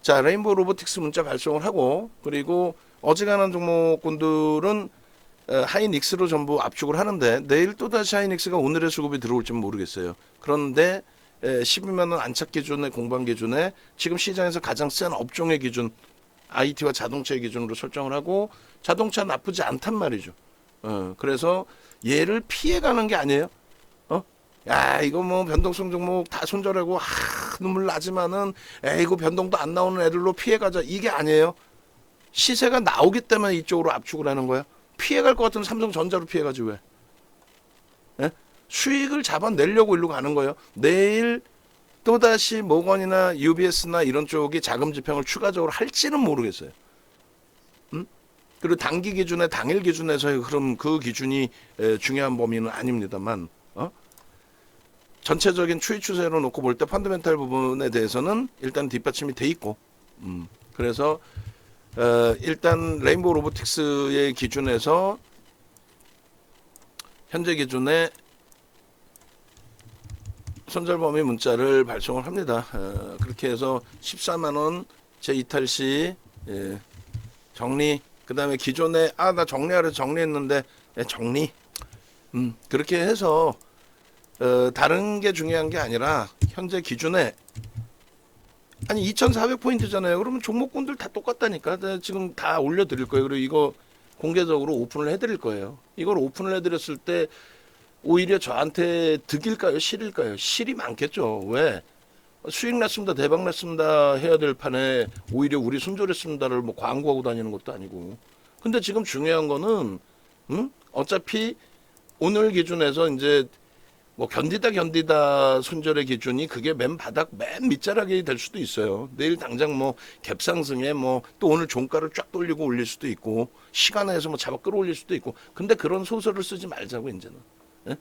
자, 레인보우 로보틱스 문자 발송을 하고, 그리고 어지간한 종목군들은 하이닉스로 전부 압축을 하는데, 내일 또다시 하이닉스가 오늘의 수급이 들어올지는 모르겠어요. 그런데 12만원 안착 기준의 공방 기준에 지금 시장에서 가장 센 업종의 기준, IT와 자동차의 기준으로 설정을 하고, 자동차 나쁘지 않단 말이죠. 그래서 얘를 피해가는 게 아니에요. 야, 이거 뭐 변동성 종목 다 손절하고 눈물 나지만은 이거 변동도 안 나오는 애들로 피해가자, 이게 아니에요. 시세가 나오기 때문에 이쪽으로 압축을 하는 거야. 피해갈 것 같으면 삼성전자로 피해가지 왜? 예? 수익을 잡아내려고 일로 가는 거예요. 내일 또다시 모건이나 UBS나 이런 쪽이 자금 집행을 추가적으로 할지는 모르겠어요. 그리고 단기 기준에 당일 기준에서의 흐름, 그 기준이 중요한 범위는 아닙니다만, 전체적인 추이 추세로 놓고 볼 때 펀더멘탈 부분에 대해서는 일단 뒷받침이 돼 있고, 그래서 일단 레인보우 로보틱스의 기준에서 현재 기준에 손절 범위 문자를 발송을 합니다. 그렇게 해서 14만원 제 이탈 시 정리, 그 다음에 기존에 나 정리하려 정리했는데 정리, 그렇게 해서 다른 게 중요한 게 아니라 현재 기준에 아니 2,400포인트잖아요. 그러면 종목군들 다 똑같다니까. 지금 다 올려드릴 거예요. 그리고 이거 공개적으로 오픈을 해드릴 거예요. 이걸 오픈을 해드렸을 때 오히려 저한테 득일까요? 실일까요? 실이 많겠죠. 왜? 수익 났습니다, 대박 났습니다 해야 될 판에 오히려 우리 손절했습니다를 뭐 광고하고 다니는 것도 아니고. 근데 지금 중요한 거는 어차피 오늘 기준에서 이제 뭐 견디다 손절의 기준이 그게 맨 바닥 맨 밑자락이 될 수도 있어요. 내일 당장 뭐 갭상승에 뭐 또 오늘 종가를 쫙 돌리고 올릴 수도 있고, 시간에서 뭐 잡아 끌어올릴 수도 있고. 근데 그런 소설을 쓰지 말자고 이제는. 예?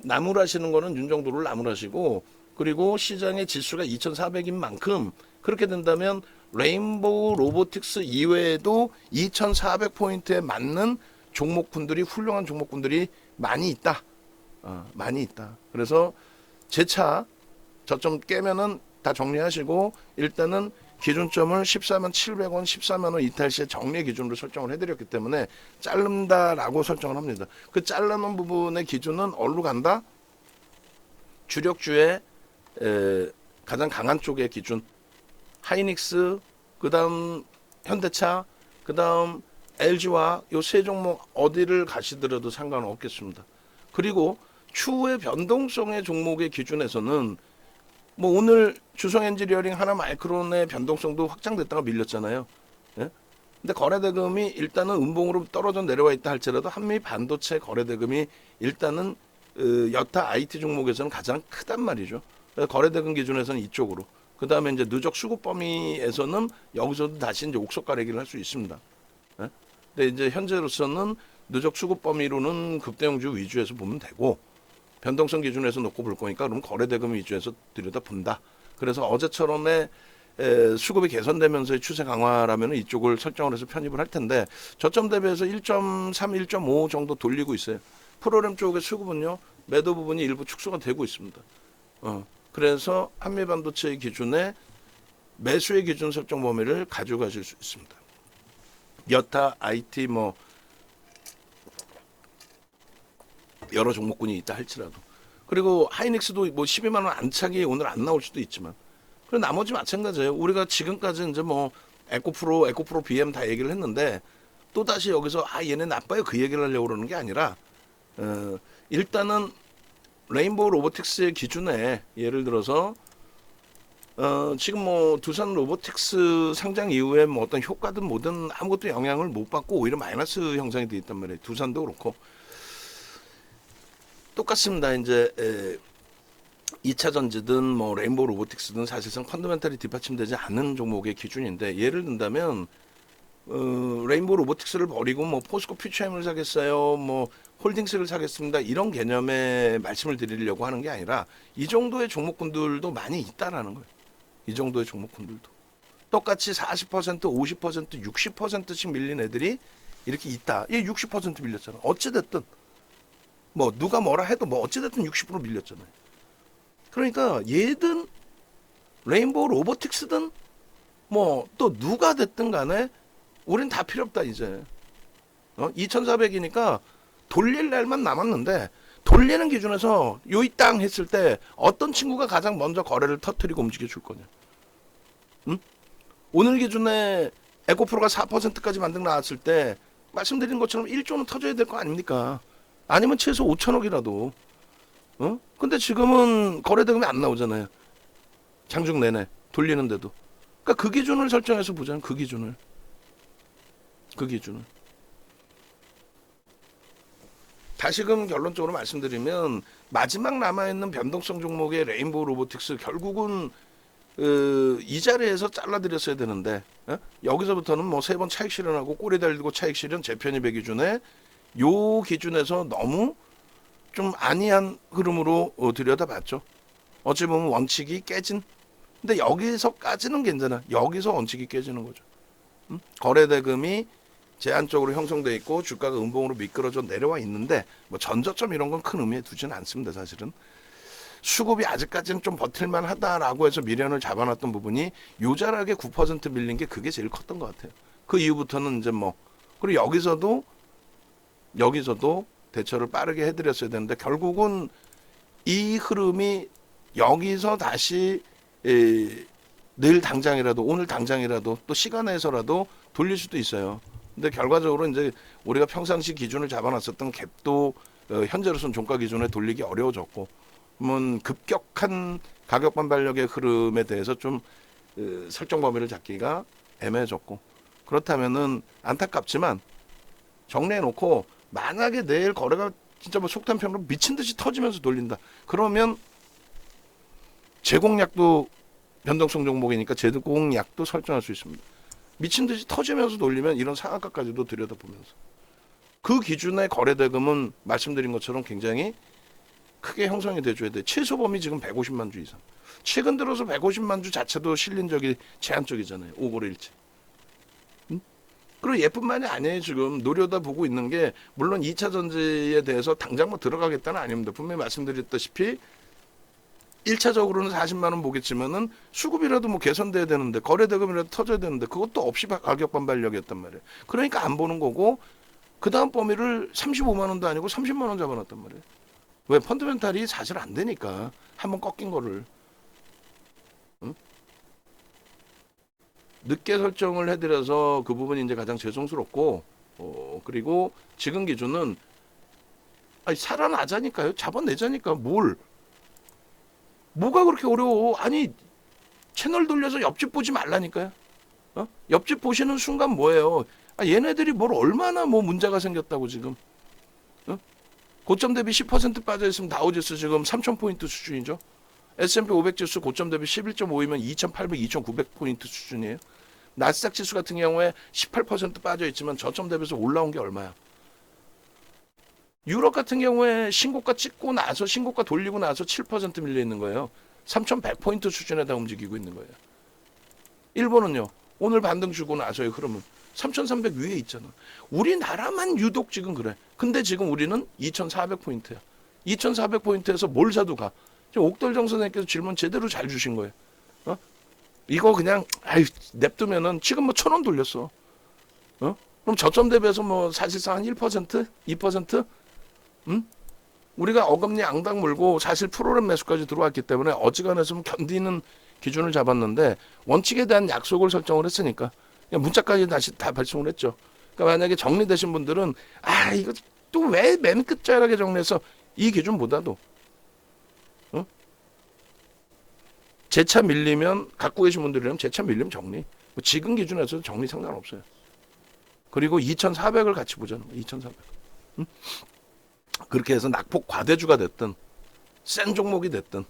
나무라시는 거는 윤정도를 나무라시고, 그리고 시장의 지수가 2,400인 만큼 그렇게 된다면 레인보우 로보틱스 이외에도 2,400포인트에 맞는 종목군들이, 훌륭한 종목군들이 많이 있다. 많이 있다. 그래서 제 차 저점 깨면은 다 정리하시고, 일단은 기준점을 14만700원, 14만원 이탈 시에 정리 기준으로 설정을 해드렸기 때문에 자른다라고 설정을 합니다. 그 잘라놓은 부분의 기준은 어디로 간다? 주력주의 가장 강한 쪽의 기준, 하이닉스, 그 다음 현대차, 그 다음 LG와 요 세 종목 어디를 가시더라도 상관은 없겠습니다. 그리고 추후의 변동성의 종목의 기준에서는 뭐 오늘 주성 엔지니어링 하나 마이크론의 변동성도 확장됐다가 밀렸잖아요. 예? 근데 거래대금이 일단은 음봉으로 떨어져 내려와 있다 할지라도 한미 반도체 거래대금이 일단은 여타 IT 종목에서는 가장 크단 말이죠. 그래서 거래대금 기준에서는 이쪽으로. 그 다음에 이제 누적 수급 범위에서는 여기서도 다시 이제 옥석 가리기를 할 수 있습니다. 예? 근데 이제 현재로서는 누적 수급 범위로는 급대형주 위주에서 보면 되고, 변동성 기준에서 놓고 볼 거니까 그럼 거래대금 위주에서 들여다 본다. 그래서 어제처럼의 수급이 개선되면서의 추세 강화라면 이쪽을 설정을 해서 편입을 할 텐데, 저점 대비해서 1.3, 1.5 정도 돌리고 있어요. 프로그램 쪽의 수급은요, 매도 부분이 일부 축소가 되고 있습니다. 그래서 한미반도체 기준에 매수의 기준 설정 범위를 가져가실 수 있습니다. 여타 IT 뭐 여러 종목군이 있다 할지라도. 그리고 하이닉스도 뭐 12만 원 안착이 오늘 안 나올 수도 있지만, 그리고 나머지 마찬가지예요. 우리가 지금까지 이제 뭐 에코프로 BM 다 얘기를 했는데, 또 다시 여기서 얘네 나빠요 그 얘기를 하려고 그러는 게 아니라, 일단은 레인보우 로보틱스의 기준에 예를 들어서 지금 뭐 두산 로보틱스 상장 이후에 뭐 어떤 효과든 뭐든 아무것도 영향을 못 받고 오히려 마이너스 형성이 돼 있단 말이에요. 두산도 그렇고 똑같습니다. 이제 2차 전지든 뭐 레인보우 로보틱스든 사실상 펀더멘탈이 뒷받침되지 않는 종목의 기준인데, 예를 든다면 레인보우 로보틱스를 버리고 뭐 포스코 퓨처엠을 사겠어요, 뭐 홀딩스를 사겠습니다, 이런 개념의 말씀을 드리려고 하는 게 아니라, 이 정도의 종목군들도 많이 있다라는 거예요. 이 정도의 종목군들도 똑같이 40%, 50%, 60%씩 밀린 애들이 이렇게 있다. 얘 60% 밀렸잖아. 어찌됐든 뭐 누가 뭐라 해도 뭐 어찌됐든 60% 밀렸잖아요. 그러니까 얘든 레인보우 로보틱스든 뭐 또 누가 됐든 간에 우린 다 필요 없다 이제. 2,400이니까 돌릴 날만 남았는데 돌리는 기준에서 요이 땅 했을 때 어떤 친구가 가장 먼저 거래를 터트리고 움직여 줄 거냐. 응? 오늘 기준에 에코프로가 4%까지 만등 나왔을 때 말씀드린 것처럼 1조는 터져야 될 거 아닙니까? 아니면 최소 5천억이라도. 근데 지금은 거래대금이 안 나오잖아요. 장중 내내 돌리는데도. 그러니까 그 기준을 설정해서 보자는 그 기준을. 다시금 결론적으로 말씀드리면 마지막 남아있는 변동성 종목의 레인보우 로보틱스 결국은 이 자리에서 잘라드렸어야 되는데 여기서부터는 뭐 3번 차익 실현하고 꼬리 달리고 차익 실현 재편입의 기준에 요 기준에서 너무 좀 안이한 흐름으로 들여다봤죠. 어찌 보면 원칙이 깨진. 근데 여기서까지는 괜찮아. 여기서 원칙이 깨지는 거죠. 거래대금이 제한적으로 형성돼 있고 주가가 음봉으로 미끄러져 내려와 있는데 뭐 전저점 이런 건 큰 의미에 두지는 않습니다. 사실은 수급이 아직까지는 좀 버틸만 하다라고 해서 미련을 잡아놨던 부분이 요자락에 9% 밀린 게 그게 제일 컸던 것 같아요. 그 이후부터는 이제 뭐 그리고 여기서도 대처를 빠르게 해드렸어야 되는데 결국은 이 흐름이 여기서 다시 내일 당장이라도 오늘 당장이라도 또 시간에서라도 돌릴 수도 있어요. 근데 결과적으로 이제 우리가 평상시 기준을 잡아놨었던 갭도 현재로서는 종가 기준에 돌리기 어려워졌고, 급격한 가격 반발력의 흐름에 대해서 좀 설정 범위를 잡기가 애매해졌고, 그렇다면은 안타깝지만 정리해놓고 만약에 내일 거래가 진짜 뭐 속단평으로 미친 듯이 터지면서 돌린다. 그러면 제공약도 변동성 종목이니까 제공약도 설정할 수 있습니다. 미친 듯이 터지면서 돌리면 이런 상한가까지도 들여다보면서 그 기준의 거래대금은 말씀드린 것처럼 굉장히 크게 형성이 돼줘야 돼. 최소 범위 지금 150만 주 이상. 최근 들어서 150만 주 자체도 실린 적이 제한적이잖아요. 5거래일치. 그리고 예뿐만이 아니에요. 지금 노려다보고 있는 게 물론 2차 전지에 대해서 당장 뭐 들어가겠다는 아닙니다. 분명히 말씀드렸다시피 1차적으로는 40만 원 보겠지만은 수급이라도 뭐 개선돼야 되는데 거래대금이라도 터져야 되는데 그것도 없이 가격 반발력이었단 말이에요. 그러니까 안 보는 거고 그 다음 범위를 35만 원도 아니고 30만 원 잡아놨단 말이에요. 왜? 펀드멘탈이 사실 안 되니까 한번 꺾인 거를 늦게 설정을 해드려서 그 부분이 이제 가장 죄송스럽고 그리고 지금 기준은 살아나자니까요. 잡아내자니까 뭐가 그렇게 어려워? 아니 채널 돌려서 옆집 보지 말라니까요. 옆집 보시는 순간 뭐예요? 얘네들이 뭘 얼마나 뭐 문제가 생겼다고 지금. 고점 대비 10% 빠져있으면 다우지수 지금 3,000포인트 수준이죠. S&P 500 지수 고점 대비 11.5이면 2,800, 2,900포인트 수준이에요. 나스닥 지수 같은 경우에 18% 빠져있지만 저점 대비해서 올라온 게 얼마야? 유럽 같은 경우에 신고가 찍고 나서 신고가 돌리고 나서 7% 밀려 있는 거예요. 3,100포인트 수준에다 움직이고 있는 거예요. 일본은요. 오늘 반등 주고 나서의 흐름은 3,300 위에 있잖아. 우리나라만 유독 지금 그래. 근데 지금 우리는 2,400포인트야. 2,400포인트에서 뭘 사도 가. 옥돌정 선생님께서 질문 제대로 잘 주신 거예요. 이거 그냥 냅두면은 지금 뭐 1,000원 돌렸어. 그럼 저점 대비해서 뭐 사실상 한 1%? 2%? 우리가 어금니 앙당 물고 사실 프로그램 매수까지 들어왔기 때문에 어지간해서는 견디는 기준을 잡았는데 원칙에 대한 약속을 설정을 했으니까 문자까지 다시 다 발송을 했죠. 그러니까 만약에 정리되신 분들은 이거 또 왜 맨 끝자락에 정리해서 이 기준보다도 제 차 밀리면 갖고 계신 분들이라면 제 차 밀리면 정리. 뭐 지금 기준에서 정리 상관없어요. 그리고 2,400을 같이 보자는 거예요. 2,400. 그렇게 해서 낙폭 과대주가 됐든 센 종목이 됐든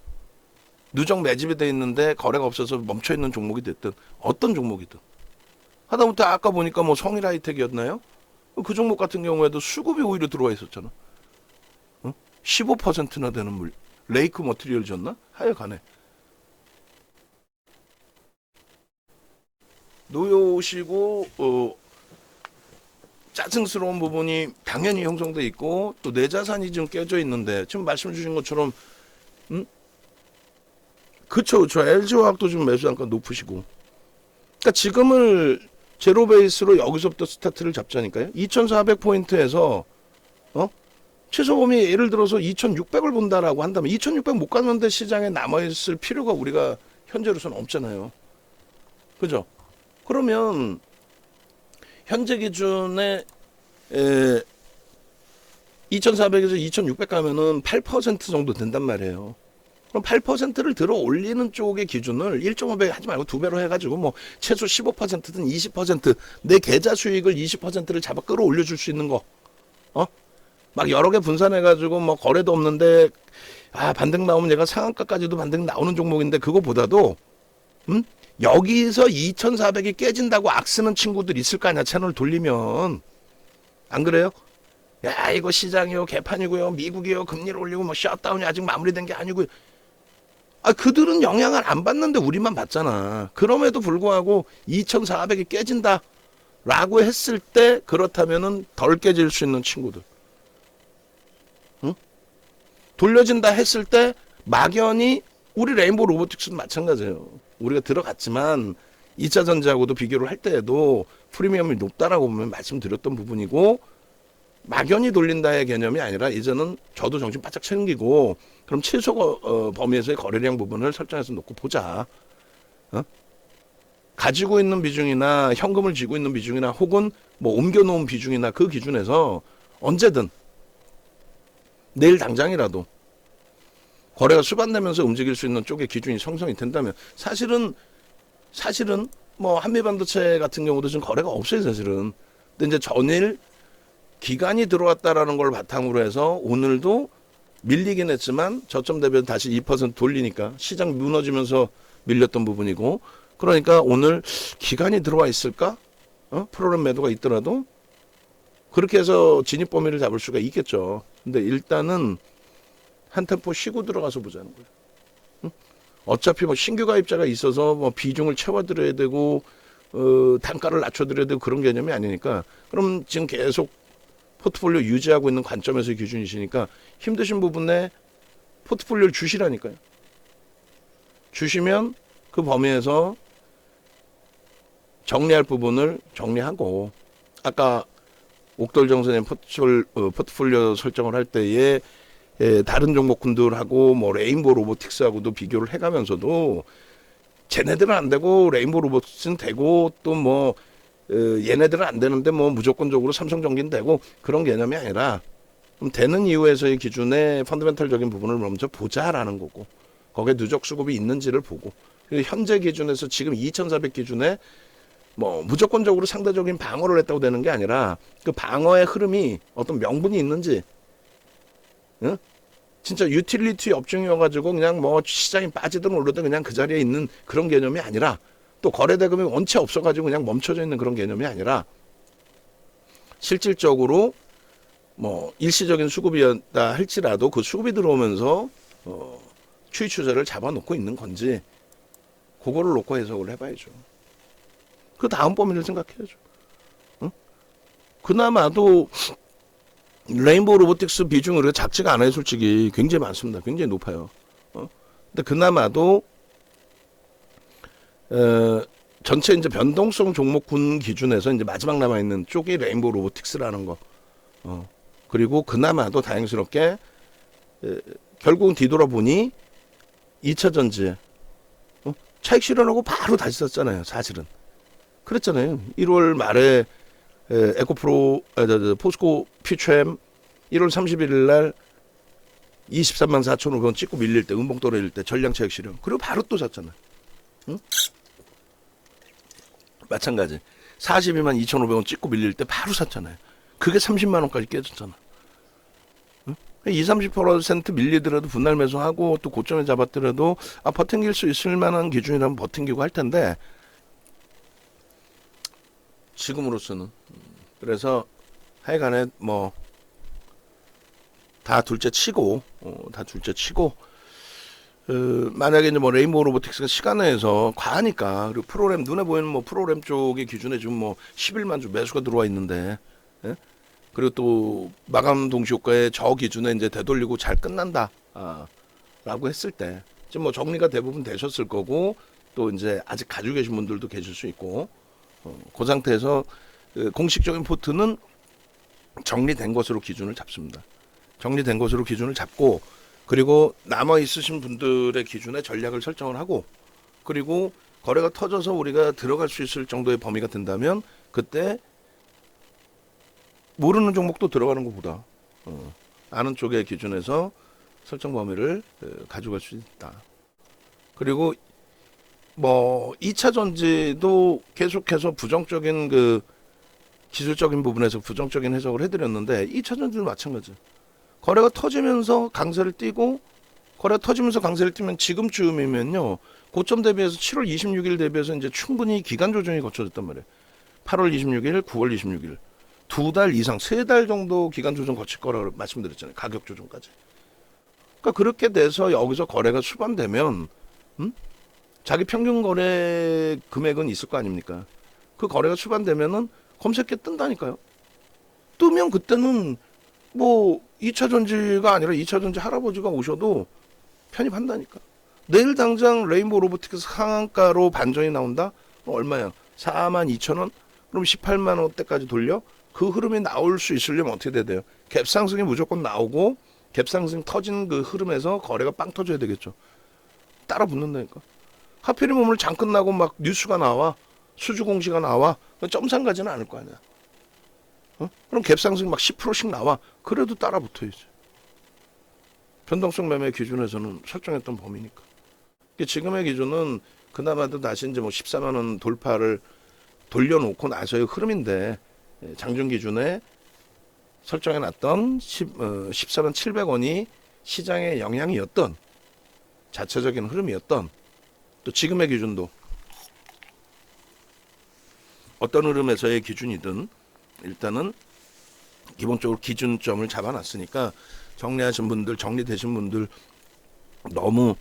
누적 매집이 돼 있는데 거래가 없어서 멈춰 있는 종목이 됐든 어떤 종목이든 하다못해 아까 보니까 뭐 성일 하이텍이었나요? 그 종목 같은 경우에도 수급이 오히려 들어와 있었잖아. 15%나 되는 레이크 머티리얼 줬나? 하여간에 놓여오시고 짜증스러운 부분이 당연히 형성돼 있고 또 내 자산이 좀 깨져 있는데 지금 말씀 주신 것처럼 그쵸 LG화학도 지금 매수단가 높으시고 그러니까 지금을 제로 베이스로 여기서부터 스타트를 잡자니까요. 2,400포인트에서 최소 범위 예를 들어서 2,600을 본다라고 한다면 2,600 못 갔는데 시장에 남아있을 필요가 우리가 현재로서는 없잖아요. 그죠? 그러면 현재 기준에 2,400에서 2,600 가면은 8% 정도 된단 말이에요. 그럼 8%를 들어 올리는 쪽의 기준을 1.5배 하지 말고 2배로 해가지고 뭐 최소 15%든 20%내 계좌 수익을 20%를 잡아 끌어올려 줄 수 있는 거. 막 여러 개 분산해가지고 뭐 거래도 없는데 반등 나오면 얘가 상한가까지도 반등 나오는 종목인데 그거보다도 여기서 2,400이 깨진다고 악쓰는 친구들 있을 거 아니야. 채널 돌리면. 안 그래요? 야 이거 시장이요 개판이고요 미국이요 금리를 올리고 뭐 셧다운이 아직 마무리된 게 아니고요. 그들은 영향을 안 받는데 우리만 받잖아. 그럼에도 불구하고 2,400이 깨진다 라고 했을 때 그렇다면은 덜 깨질 수 있는 친구들. 돌려진다 했을 때 막연히 우리 레인보우 로보틱스도 마찬가지예요. 우리가 들어갔지만 2차 전지하고도 비교를 할 때에도 프리미엄이 높다라고 보면 말씀드렸던 부분이고 막연히 돌린다의 개념이 아니라 이제는 저도 정신 바짝 챙기고 그럼 최소 범위에서의 거래량 부분을 설정해서 놓고 보자. 가지고 있는 비중이나 현금을 쥐고 있는 비중이나 혹은 뭐 옮겨놓은 비중이나 그 기준에서 언제든 내일 당장이라도 거래가 수반되면서 움직일 수 있는 쪽의 기준이 형성이 된다면 사실은 뭐 한미반도체 같은 경우도 지금 거래가 없어요 사실은. 근데 이제 전일 기간이 들어왔다라는 걸 바탕으로 해서 오늘도 밀리긴 했지만 저점 대비해서 다시 2% 돌리니까 시장 무너지면서 밀렸던 부분이고 그러니까 오늘 기간이 들어와 있을까? 프로그램 매도가 있더라도 그렇게 해서 진입 범위를 잡을 수가 있겠죠. 근데 일단은 한 템포 쉬고 들어가서 보자는 거예요. 어차피 뭐 신규 가입자가 있어서 뭐 비중을 채워드려야 되고 단가를 낮춰드려야 되고 그런 개념이 아니니까 그럼 지금 계속 포트폴리오 유지하고 있는 관점에서의 기준이시니까 힘드신 부분에 포트폴리오를 주시라니까요. 주시면 그 범위에서 정리할 부분을 정리하고 아까 옥돌정 선생님 포트폴리오 설정을 할 때에 다른 종목군들하고 뭐 레인보우 로보틱스하고도 비교를 해가면서도 쟤네들은 안 되고 레인보우 로보틱스는 되고 또 뭐 얘네들은 안 되는데 뭐 무조건적으로 삼성전기는 되고 그런 개념이 아니라 좀 되는 이유에서의 기준에 펀더멘털적인 부분을 먼저 보자라는 거고 거기에 누적 수급이 있는지를 보고 그리고 현재 기준에서 지금 2,400 기준에 뭐 무조건적으로 상대적인 방어를 했다고 되는 게 아니라 그 방어의 흐름이 어떤 명분이 있는지 진짜 유틸리티 업종이어가지고 그냥 뭐 시장이 빠지든 오르든 그냥 그 자리에 있는 그런 개념이 아니라 또 거래 대금이 원체 없어가지고 그냥 멈춰져 있는 그런 개념이 아니라 실질적으로 뭐 일시적인 수급이었다 할지라도 그 수급이 들어오면서 추이 추세를 잡아놓고 있는 건지 그거를 놓고 해석을 해봐야죠. 그 다음 범위를 생각해야죠. 그나마도 레인보우 로보틱스 비중이 우리가 작지가 않아요. 솔직히 굉장히 많습니다. 굉장히 높아요. 근데 그나마도 전체 이제 변동성 종목군 기준에서 이제 마지막 남아 있는 쪽이 레인보우 로보틱스라는 거. 그리고 그나마도 다행스럽게 결국은 뒤돌아보니 2차 전지에 차익 실현하고 바로 다시 썼잖아요. 사실은 그랬잖아요. 1월 말에 에코프로 포스코 퓨처엠 1월 31일 날 23만 4,500원 찍고 밀릴 때 음봉 떨어질 때 전량 차익 실현 그리고 바로 또 샀잖아요. 마찬가지 42만 2,500원 찍고 밀릴 때 바로 샀잖아요. 그게 30만 원까지 깨졌잖아. 20-30% 밀리더라도 분할 매수하고 또 고점에 잡았더라도 버팅길 수 있을 만한 기준이라면 버팅기고 할 텐데 지금으로서는 그래서 하여간에 뭐 다 둘째 치고 만약에 이제 뭐 레인보우 로보틱스가 시간에서 과하니까 그리고 프로그램 눈에 보이는 뭐 프로그램 쪽의 기준에 지금 뭐 11만 주 매수가 들어와 있는데 그리고 또 마감 동시 효과에 저 기준에 이제 되돌리고 잘 끝난다 라고 했을 때 지금 뭐 정리가 대부분 되셨을 거고 또 이제 아직 가지고 계신 분들도 계실 수 있고, 그 상태에서 공식적인 포트는 정리된 것으로 기준을 잡습니다. 정리된 것으로 기준을 잡고, 그리고 남아 있으신 분들의 기준에 전략을 설정을 하고, 그리고 거래가 터져서 우리가 들어갈 수 있을 정도의 범위가 된다면 그때 모르는 종목도 들어가는 것보다 아는 쪽의 기준에서 설정 범위를 가져갈 수 있다. 그리고 뭐 2차 전지도 계속해서 부정적인 그 기술적인 부분에서 부정적인 해석을 해드렸는데 2차 전지도 마찬가지. 거래가 터지면서 강세를 띄고, 거래가 터지면서 강세를 띄면 지금쯤이면요, 고점 대비해서 7월 26일 대비해서 이제 충분히 기간 조정이 거쳐졌단 말이에요. 8월 26일, 9월 26일. 2달 이상, 3달 정도 기간 조정 거칠 거라고 말씀드렸잖아요. 가격 조정까지. 그러니까 그렇게 돼서 여기서 거래가 수반되면, 자기 평균 거래 금액은 있을 거 아닙니까? 그 거래가 수반되면은 검색해 뜬다니까요. 뜨면 그때는 뭐 2차 전지가 아니라 2차 전지 할아버지가 오셔도 편입한다니까. 내일 당장 레인보우 로보틱스 상한가로 반전이 나온다? 얼마야? 42,000원? 그럼 18만 원대까지 돌려? 그 흐름이 나올 수 있으려면 어떻게 돼야 돼요? 갭상승이 무조건 나오고, 갭상승 터진 그 흐름에서 거래가 빵 터져야 되겠죠. 따라 붙는다니까. 하필이면 오늘 장 끝나고 막 뉴스가 나와, 수주 공시가 나와, 점상 가지는 않을 거 아니야. 그럼 갭상승 막 10%씩 나와. 그래도 따라 붙어야지. 변동성 매매 기준에서는 설정했던 범위니까. 지금의 기준은 그나마도 다시 이제 뭐 14만 원 돌파를 돌려놓고 나서의 흐름인데, 장중 기준에 설정해놨던 14만 700원이 시장의 영향이었던, 자체적인 흐름이었던, 또 지금의 기준도 어떤 흐름에서의 기준이든 일단은 기본적으로 기준점을 잡아놨으니까, 정리하신 분들, 정리되신 분들 너무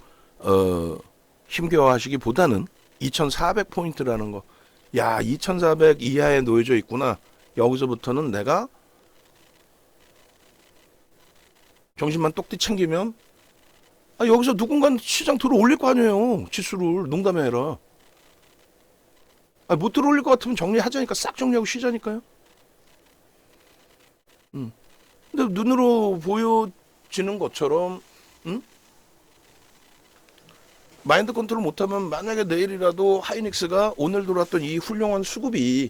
힘겨워하시기보다는 2,400포인트라는 거, 야, 2,400 이하에 놓여져 있구나. 여기서부터는 내가 정신만 똑띠 챙기면, 여기서 누군가 시장 들어 올릴 거 아니에요. 지수를. 농담이 아니라. 못 들어 올릴 것 같으면 정리하자니까, 싹 정리하고 쉬자니까요. 근데 눈으로 보여지는 것처럼, 마인드 컨트롤 못하면 만약에 내일이라도 하이닉스가 오늘 들어왔던 이 훌륭한 수급이,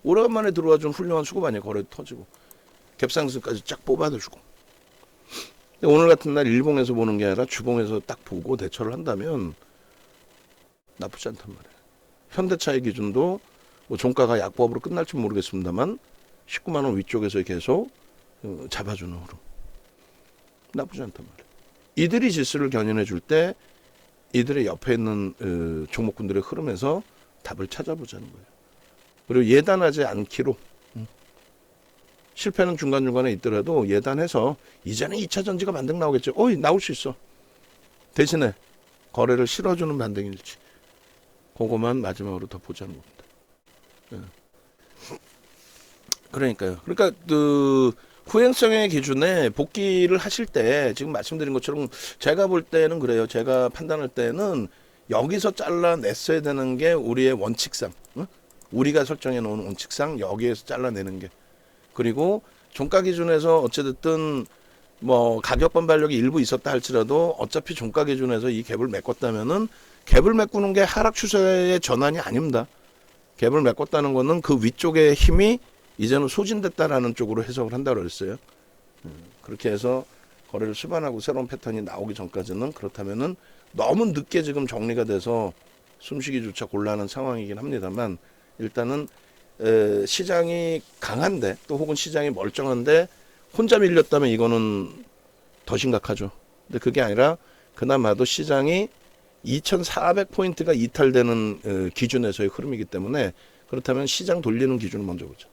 오래간만에 들어와준 훌륭한 수급 아니에요. 거래 터지고 갭상승까지 쫙 뽑아주고. 오늘 같은 날 일봉에서 보는 게 아니라 주봉에서 딱 보고 대처를 한다면 나쁘지 않단 말이에요. 현대차의 기준도 뭐 종가가 약보합으로 끝날지 모르겠습니다만 19만 원 위쪽에서 계속 잡아주는 흐름, 나쁘지 않단 말이에요. 이들이 지수를 견인해 줄 때 이들의 옆에 있는 종목군들의 흐름에서 답을 찾아보자는 거예요. 그리고 예단하지 않기로, 실패는 중간중간에 있더라도 예단해서 이제는 2차 전지가 반등 나오겠죠. 나올 수 있어. 대신에 거래를 실어주는 반등일지, 그거만 마지막으로 더 보자는 겁니다. 그러니까요. 그러니까 그 후행성의 기준에 복귀를 하실 때 지금 말씀드린 것처럼 제가 볼 때는 그래요. 제가 판단할 때는 여기서 잘라냈어야 되는 게 우리의 원칙상, 우리가 설정해 놓은 원칙상 여기에서 잘라내는 게, 그리고 종가 기준에서 어찌됐든 뭐 가격 반발력이 일부 있었다 할지라도 어차피 종가 기준에서 이 갭을 메꿨다면은, 갭을 메꾸는 게 하락 추세의 전환이 아닙니다. 갭을 메꿨다는 거는 그 위쪽의 힘이 이제는 소진됐다라는 쪽으로 해석을 한다고 그랬어요. 그렇게 해서 거래를 수반하고 새로운 패턴이 나오기 전까지는, 그렇다면은 너무 늦게 지금 정리가 돼서 숨쉬기조차 곤란한 상황이긴 합니다만, 일단은 시장이 강한데, 또 혹은 시장이 멀쩡한데 혼자 밀렸다면 이거는 더 심각하죠. 근데 그게 아니라 그나마도 시장이 2,400포인트가 이탈되는 기준에서의 흐름이기 때문에, 그렇다면 시장 돌리는 기준을 먼저 보자.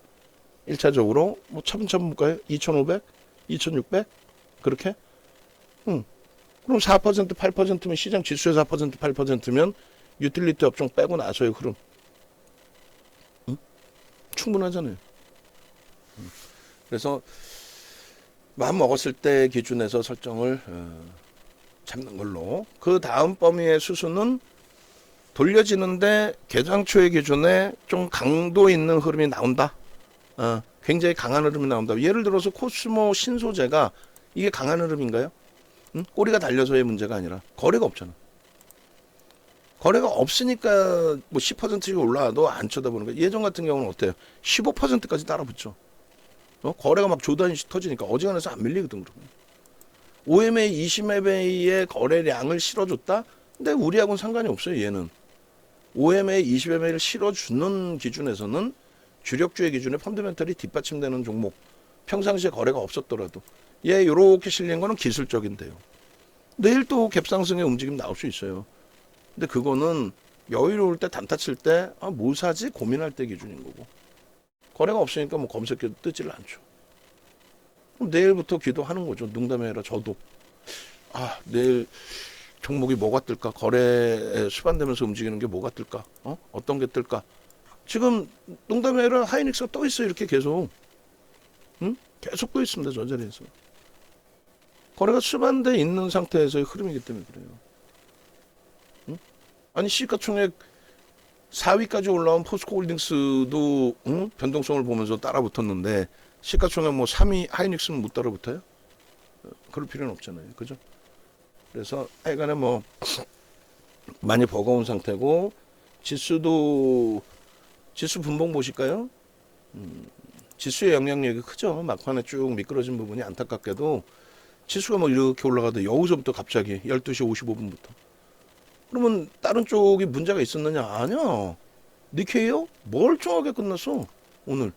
1차적으로 뭐 차분차분 볼까요? 2,500? 2,600? 그렇게? 그럼 4% 8%면, 시장 지수의 4% 8%면 유틸리티 업종 빼고 나서의 흐름, 충분하잖아요. 그래서 마음 먹었을 때 기준에서 설정을 잡는 걸로, 그 다음 범위의 수순은 돌려지는데 개장 초의 기준에 좀 강도 있는 흐름이 나온다. 굉장히 강한 흐름이 나온다. 예를 들어서 코스모 신소재가 이게 강한 흐름인가요? 꼬리가 달려서의 문제가 아니라 거래가 없잖아. 거래가 없으니까 뭐 10%씩 올라와도 안 쳐다보는 거야. 예전 같은 경우는 어때요? 15%까지 따라붙죠. 거래가 막 조단위씩 터지니까 어지간해서 안 밀리거든. 그러면. OMA 20MA의 거래량을 실어줬다? 근데 우리하고는 상관이 없어요. 얘는. OMA 20MA를 실어주는 기준에서는 주력주의 기준에 펀더멘털이 뒷받침되는 종목. 평상시에 거래가 없었더라도. 얘 요렇게 실린 거는 기술적인데요. 내일 또 갭상승의 움직임 나올 수 있어요. 근데 그거는 여유로울 때 단타 칠 때 뭐 사지 고민할 때 기준인 거고. 거래가 없으니까 뭐 검색해도 뜨지를 않죠. 그럼 내일부터 기도하는 거죠. 농담이 아니라 저도 내일 종목이 뭐가 뜰까? 거래에 수반되면서 움직이는 게 뭐가 뜰까? 어떤 게 뜰까? 지금 농담이 아니라 하이닉스가 떠 있어요. 이렇게 계속. 계속 떠 있습니다. 저 자리에서. 거래가 수반돼 있는 상태에서의 흐름이기 때문에 그래요. 아니 시가총액 4위까지 올라온 포스코홀딩스도 변동성을 보면서 따라붙었는데 시가총액 뭐 3위 하이닉스는 못 따라붙어요? 그럴 필요는 없잖아요. 그죠? 그래서 하여간에 뭐 많이 버거운 상태고 지수 분봉 보실까요? 지수의 영향력이 크죠. 막판에 쭉 미끄러진 부분이 안타깝게도 지수가 뭐 이렇게 올라가도 여기서부터 갑자기 12시 55분부터 그러면 다른 쪽이 문제가 있었느냐? 아니야. 니케이요? 멀쩡하게 끝났어. 오늘.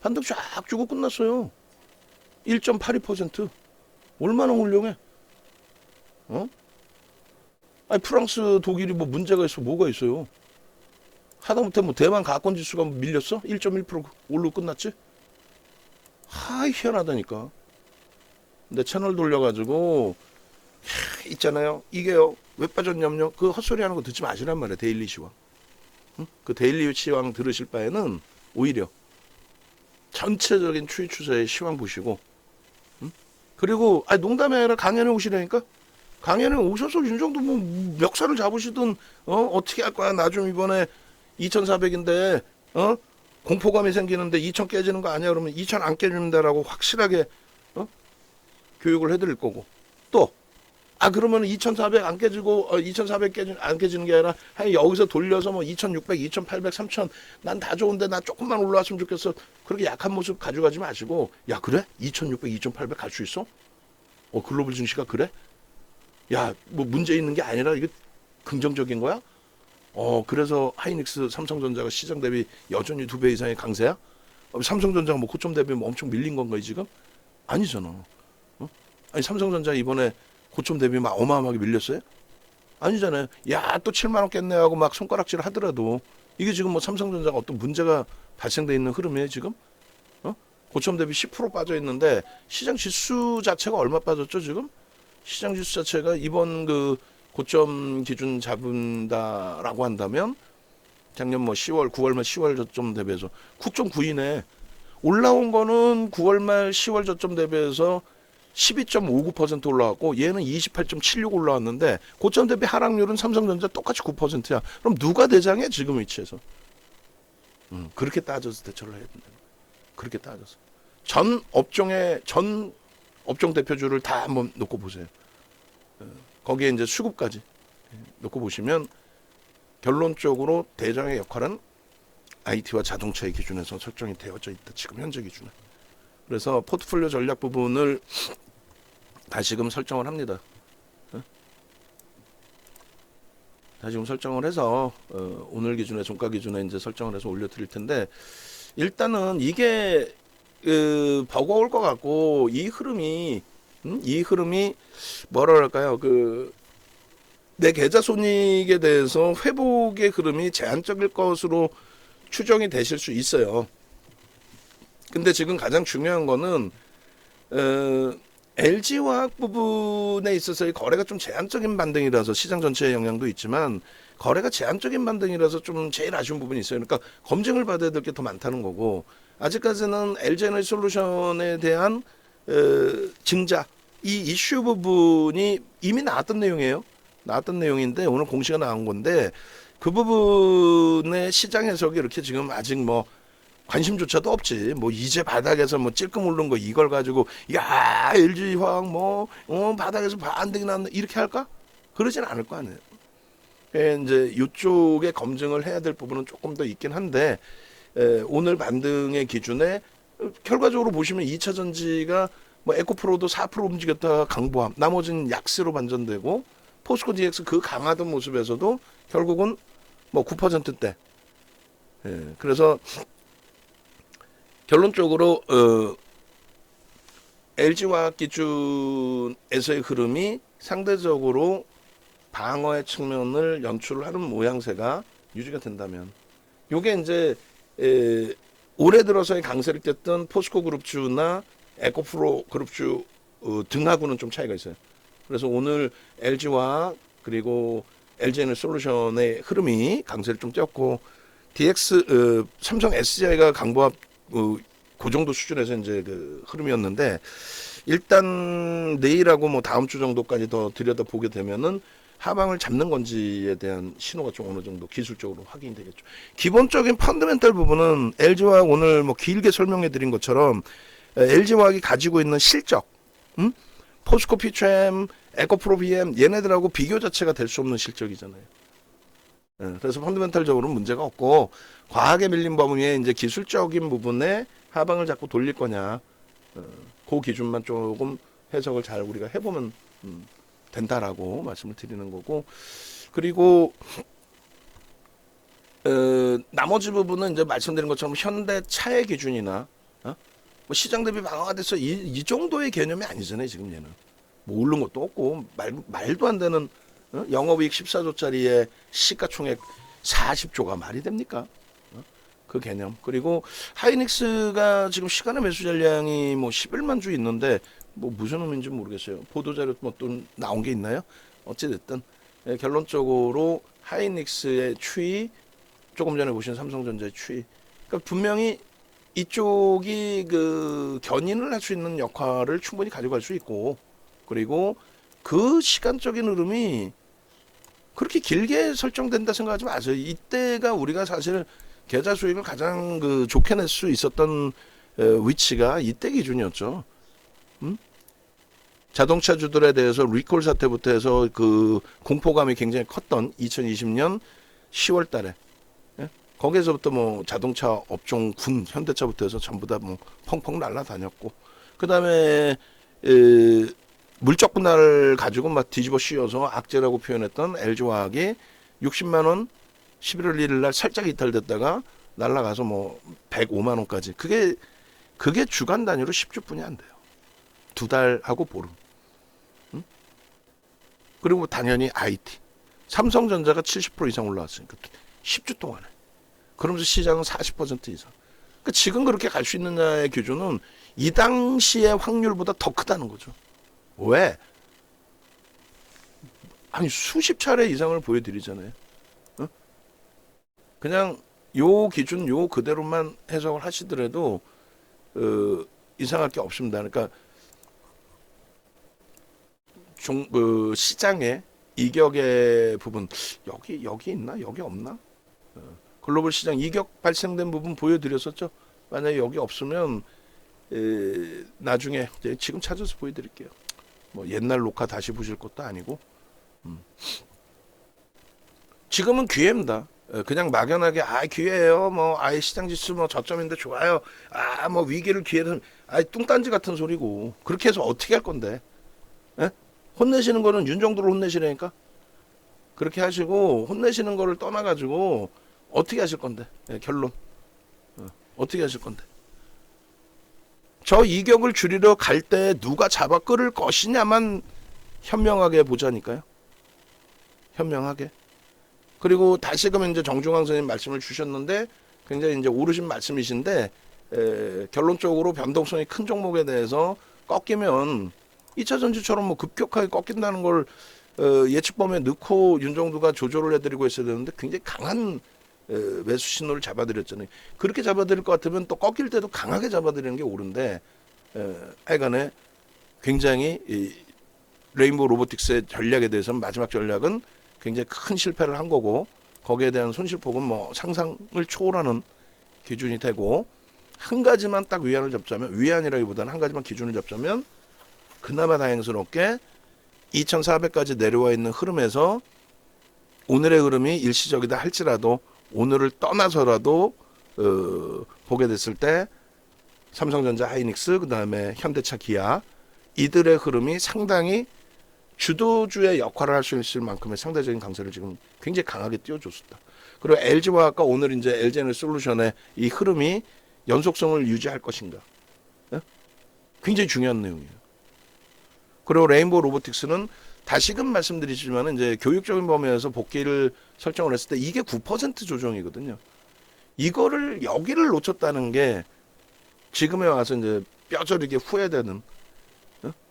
반등 쫙 주고 끝났어요. 1.82%. 얼마나 훌륭해. 아니 프랑스, 독일이 뭐 문제가 있어 뭐가 있어요. 하다못해 뭐 대만 가권 지수가 밀렸어? 1.1% 올로 끝났지? 희한하다니까. 근데 채널 돌려가지고 있잖아요. 이게요. 왜 빠졌냐면요. 그 헛소리 하는 거 듣지 마시란 말이에요. 데일리 시황. 그 데일리 시황 들으실 바에는 오히려 전체적인 추이 추세의 시황 보시고 그리고 농담이 아니라 강연에 오시라니까. 강연에 오셔서 윤정도 뭐 멱살을 잡으시든 어떻게 할 거야. 나 좀 이번에 2,400인데 공포감이 생기는데 2,000 깨지는 거 아니야. 그러면 2,000 안 깨진다라고 확실하게 교육을 해드릴 거고 또 그러면 2,400 안 깨지고 2,400 안 깨지는 게 아니라 여기서 돌려서 뭐 2,600, 2,800, 3,000 난 다 좋은데 나 조금만 올라왔으면 좋겠어. 그렇게 약한 모습 가져가지 마시고 야 그래? 2,600, 2,800 갈 수 있어? 글로벌 증시가 그래? 야 뭐 문제 있는 게 아니라 이게 긍정적인 거야? 그래서 하이닉스, 삼성전자가 시장 대비 여전히 2배 이상의 강세야? 삼성전자가 뭐 고점 대비 뭐 엄청 밀린 건가요 지금? 아니잖아. 아니 삼성전자 이번에 고점 대비 막 어마어마하게 밀렸어요? 아니잖아요. 야, 또 7만 원 깼네 하고 막 손가락질을 하더라도 이게 지금 뭐 삼성전자가 어떤 문제가 발생돼 있는 흐름이에요, 지금? 고점 대비 10% 빠져 있는데 시장 지수 자체가 얼마 빠졌죠, 지금? 시장 지수 자체가 이번 그 고점 기준 잡은다라고 한다면 작년 뭐 10월, 9월 말 10월 저점 대비해서 9.9이네. 올라온 거는 9월 말 10월 저점 대비해서 12.59% 올라왔고 얘는 28.76 올라왔는데 고점 대비 하락률은 삼성전자 똑같이 9%야. 그럼 누가 대장해 지금 위치에서? 그렇게 따져서 대처를 해야 된다. 그렇게 따져서 전 업종 대표주를 다 한번 놓고 보세요. 거기에 이제 수급까지 놓고 보시면 결론적으로 대장의 역할은 IT와 자동차의 기준에서 설정이 되어져 있다. 지금 현재 기준에. 그래서 포트폴리오 전략 부분을 다시금 설정을 합니다. 다시금 설정을 해서 오늘 기준에 종가 기준에 이제 설정을 해서 올려드릴 텐데 일단은 이게 버거울 것 같고 이 흐름이 뭐라 그럴까요? 내 계좌 손익에 대해서 회복의 흐름이 제한적일 것으로 추정이 되실 수 있어요. 근데 지금 가장 중요한 거는 LG화학 부분에 있어서의 거래가 좀 제한적인 반등이라서 시장 전체의 영향도 있지만 거래가 제한적인 반등이라서 좀 제일 아쉬운 부분이 있어요. 그러니까 검증을 받아야 될 게 더 많다는 거고 아직까지는 LG에너지솔루션에 대한 증자 이 이슈 부분이 이미 나왔던 내용이에요. 나왔던 내용인데 오늘 공시가 나온 건데 그 부분의 시장 해석이 이렇게 지금 아직 뭐 관심조차도 없지. 뭐 이제 바닥에서 뭐 찔끔 오른 거 이걸 가지고 야 LG화학 뭐 바닥에서 반등이 났네 이렇게 할까? 그러진 않을 거 아니에요. 이제 이쪽에 검증을 해야 될 부분은 조금 더 있긴 한데 오늘 반등의 기준에 결과적으로 보시면 2차 전지가 뭐 에코프로도 4% 움직였다가 강보함, 나머지는 약세로 반전되고 포스코 DX 그 강하던 모습에서도 결국은 뭐 9%대. 그래서 결론적으로 LG화학 기준에서의 흐름이 상대적으로 방어의 측면을 연출을 하는 모양새가 유지가 된다면, 요게 이제 올해 들어서의 강세를 깼던 포스코 그룹주나 에코프로 그룹주 등하고는 좀 차이가 있어요. 그래서 오늘 LG화학 그리고 LG에너솔루션의 흐름이 강세를 좀 띄었고, DX 삼성 SDI가 강보합 그 정도 수준에서 이제 그 흐름이었는데, 일단 내일하고 뭐 다음 주 정도까지 더 들여다 보게 되면은 하방을 잡는 건지에 대한 신호가 좀 어느 정도 기술적으로 확인이 되겠죠. 기본적인 펀더멘탈 부분은 LG화학 오늘 뭐 길게 설명해 드린 것처럼 LG화학이 가지고 있는 실적, 포스코 피트램, 에코프로 BM 얘네들하고 비교 자체가 될 수 없는 실적이잖아요. 그래서 펀더멘탈적으로는 문제가 없고, 과하게 밀린 범위에 이제 기술적인 부분에 하방을 자꾸 돌릴 거냐, 그 기준만 조금 해석을 잘 우리가 해보면 된다라고 말씀을 드리는 거고, 그리고 나머지 부분은 이제 말씀드린 것처럼 현대차의 기준이나 뭐 시장 대비 방어가 돼서 이 정도의 개념이 아니잖아요. 지금 얘는 뭐 오른 것도 없고 말도 안 되는 영업이익 14조짜리에 시가총액 40조가 말이 됩니까? 그 개념. 그리고 하이닉스가 지금 시간의 매수 잔량이 뭐 11만 주 있는데 뭐 무슨 의미인지 모르겠어요. 보도자료 뭐 또 나온 게 있나요? 어찌됐든 결론적으로 하이닉스의 추이, 조금 전에 보신 삼성전자의 추이, 그러니까 분명히 이쪽이 그 견인을 할 수 있는 역할을 충분히 가져갈 수 있고, 그리고 그 시간적인 흐름이 그렇게 길게 설정된다 생각하지 마세요. 이때가 우리가 사실 계좌 수익을 가장 그 좋게 낼 수 있었던 위치가 이때 기준이었죠. 자동차주들에 대해서 리콜 사태부터 해서 그 공포감이 굉장히 컸던 2020년 10월 달에, 거기에서부터 뭐 자동차 업종 군 현대차부터 해서 전부 다 뭐 펑펑 날아다녔고, 그 다음에 물적 분할을 가지고 막 뒤집어 씌워서 악재라고 표현했던 LG화학이 60만 원 11월 1일 날 살짝 이탈됐다가 날아가서 뭐 105만 원까지. 그게 주간 단위로 10주뿐이 안 돼요. 2달하고 보름. 그리고 당연히 IT. 삼성전자가 70% 이상 올라왔으니까 10주 동안에. 그러면서 시장은 40% 이상. 그러니까 지금 그렇게 갈 수 있느냐의 기준은 이 당시의 확률보다 더 크다는 거죠. 왜? 아니 수십 차례 이상을 보여드리잖아요. 그냥 요 기준 요 그대로만 해석을 하시더라도 이상할 게 없습니다. 그러니까 시장의 이격의 부분, 여기 있나 여기 없나? 글로벌 시장 이격 발생된 부분 보여드렸었죠. 만약에 여기 없으면 나중에 지금 찾아서 보여드릴게요. 뭐 옛날 녹화 다시 보실 것도 아니고, 지금은 기회입니다. 그냥 막연하게 기회예요. 뭐 시장 지수 뭐 저점인데 좋아요. 뭐 위기를 기회로, 뚱딴지 같은 소리고. 그렇게 해서 어떻게 할 건데? 에? 혼내시는 거는 윤정도를 혼내시라니까. 그렇게 하시고 혼내시는 거를 떠나가지고 어떻게 하실 건데? 결론. 어떻게 하실 건데? 저 이격을 줄이러 갈 때 누가 잡아 끌을 것이냐만 현명하게 보자니까요. 현명하게. 그리고 다시금 이제 정중앙 선생님 말씀을 주셨는데 굉장히 이제 오르신 말씀이신데, 결론적으로 변동성이 큰 종목에 대해서 꺾이면 2차 전지처럼 뭐 급격하게 꺾인다는 걸 예측 범위에 넣고 윤정두가 조절을 해드리고 있어야 되는데 굉장히 강한 매수 신호를 잡아드렸잖아요. 그렇게 잡아드릴 것 같으면 또 꺾일 때도 강하게 잡아드리는 게 옳은데, 하여간에 굉장히 이 레인보우 로보틱스의 전략에 대해서는 마지막 전략은 굉장히 큰 실패를 한 거고, 거기에 대한 손실폭은 뭐 상상을 초월하는 기준이 되고, 한 가지만 딱 위안을 잡자면, 위안이라기보다는 한 가지만 기준을 잡자면, 그나마 다행스럽게 2400까지 내려와 있는 흐름에서 오늘의 흐름이 일시적이다 할지라도 오늘을 떠나서라도 보게 됐을 때 삼성전자, 하이닉스, 그 다음에 현대차, 기아, 이들의 흐름이 상당히 주도주의 역할을 할 수 있을 만큼의 상대적인 강세를 지금 굉장히 강하게 띄워줬습니다. 그리고 LG화학과 오늘 이제 LG에너지솔루션의 이 흐름이 연속성을 유지할 것인가, 예? 굉장히 중요한 내용이에요. 그리고 레인보우 로보틱스는 다시금 말씀드리지만 이제 교육적인 범위에서 복귀를 설정을 했을 때 이게 9% 조정이거든요. 이거를 여기를 놓쳤다는 게 지금에 와서 이제 뼈저리게 후회되는.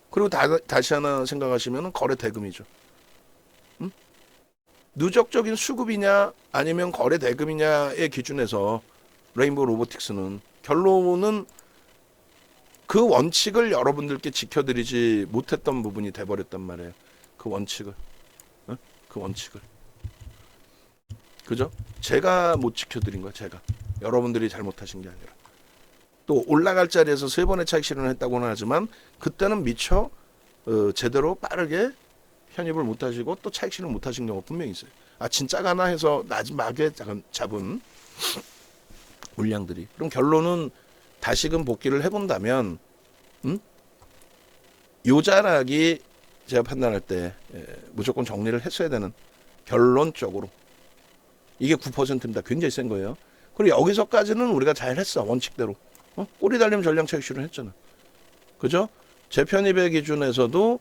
그리고 다시 하나 생각하시면 거래 대금이죠. 누적적인 수급이냐 아니면 거래 대금이냐의 기준에서 레인보우 로보틱스는 결론은 그 원칙을 여러분들께 지켜드리지 못했던 부분이 돼버렸단 말이에요. 그 원칙을. 그 원칙을. 그죠? 제가 못 지켜드린 거야, 제가. 여러분들이 잘못하신 게 아니라. 또 올라갈 자리에서 3번의 차익 실현을 했다고는 하지만 그때는 미처 제대로 빠르게 편입을 못하시고 또 차익 실현 못하신 경우가 분명히 있어요. 아 진짜 가나 해서 마지막에 잡은 물량들이. 그럼 결론은 다시금 복귀를 해본다면 요자락이 제가 판단할 때 무조건 정리를 했어야 되는, 결론적으로 이게 9%입니다. 굉장히 센 거예요. 그리고 여기서까지는 우리가 잘 했어, 원칙대로. 꼬리 달리면 전량 차익 실현했잖아. 그죠? 재편입의 기준에서도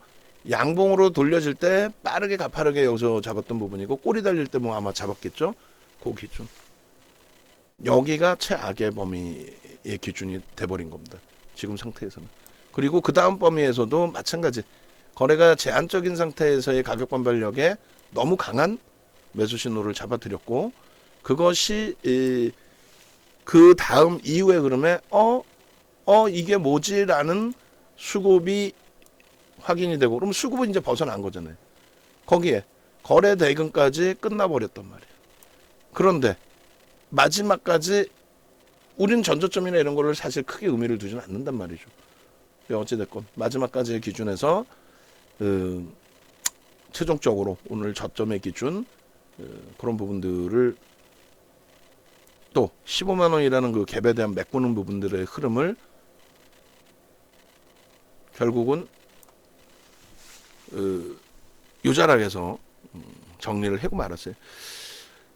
양봉으로 돌려질 때 빠르게 가파르게 여기서 잡았던 부분이고, 꼬리 달릴 때 뭐 아마 잡았겠죠? 그 기준. 여기가 최악의 범위의 기준이 돼버린 겁니다. 지금 상태에서는. 그리고 그 다음 범위에서도 마찬가지. 거래가 제한적인 상태에서의 가격 반발력에 너무 강한 매수 신호를 잡아드렸고, 그것이 그 다음 이후의 흐름에 이게 뭐지라는 수급이 확인이 되고, 그럼 수급은 이제 벗어난 거잖아요. 거기에 거래 대금까지 끝나버렸단 말이에요. 그런데 마지막까지 우리는 전저점이나 이런 거를 사실 크게 의미를 두지는 않는단 말이죠. 어찌됐건 마지막까지의 기준에서 최종적으로 오늘 저점의 기준 그런 부분들을 또 15만 원이라는 그 갭에 대한 메꾸는 부분들의 흐름을 결국은 요자락에서 정리를 하고 말았어요.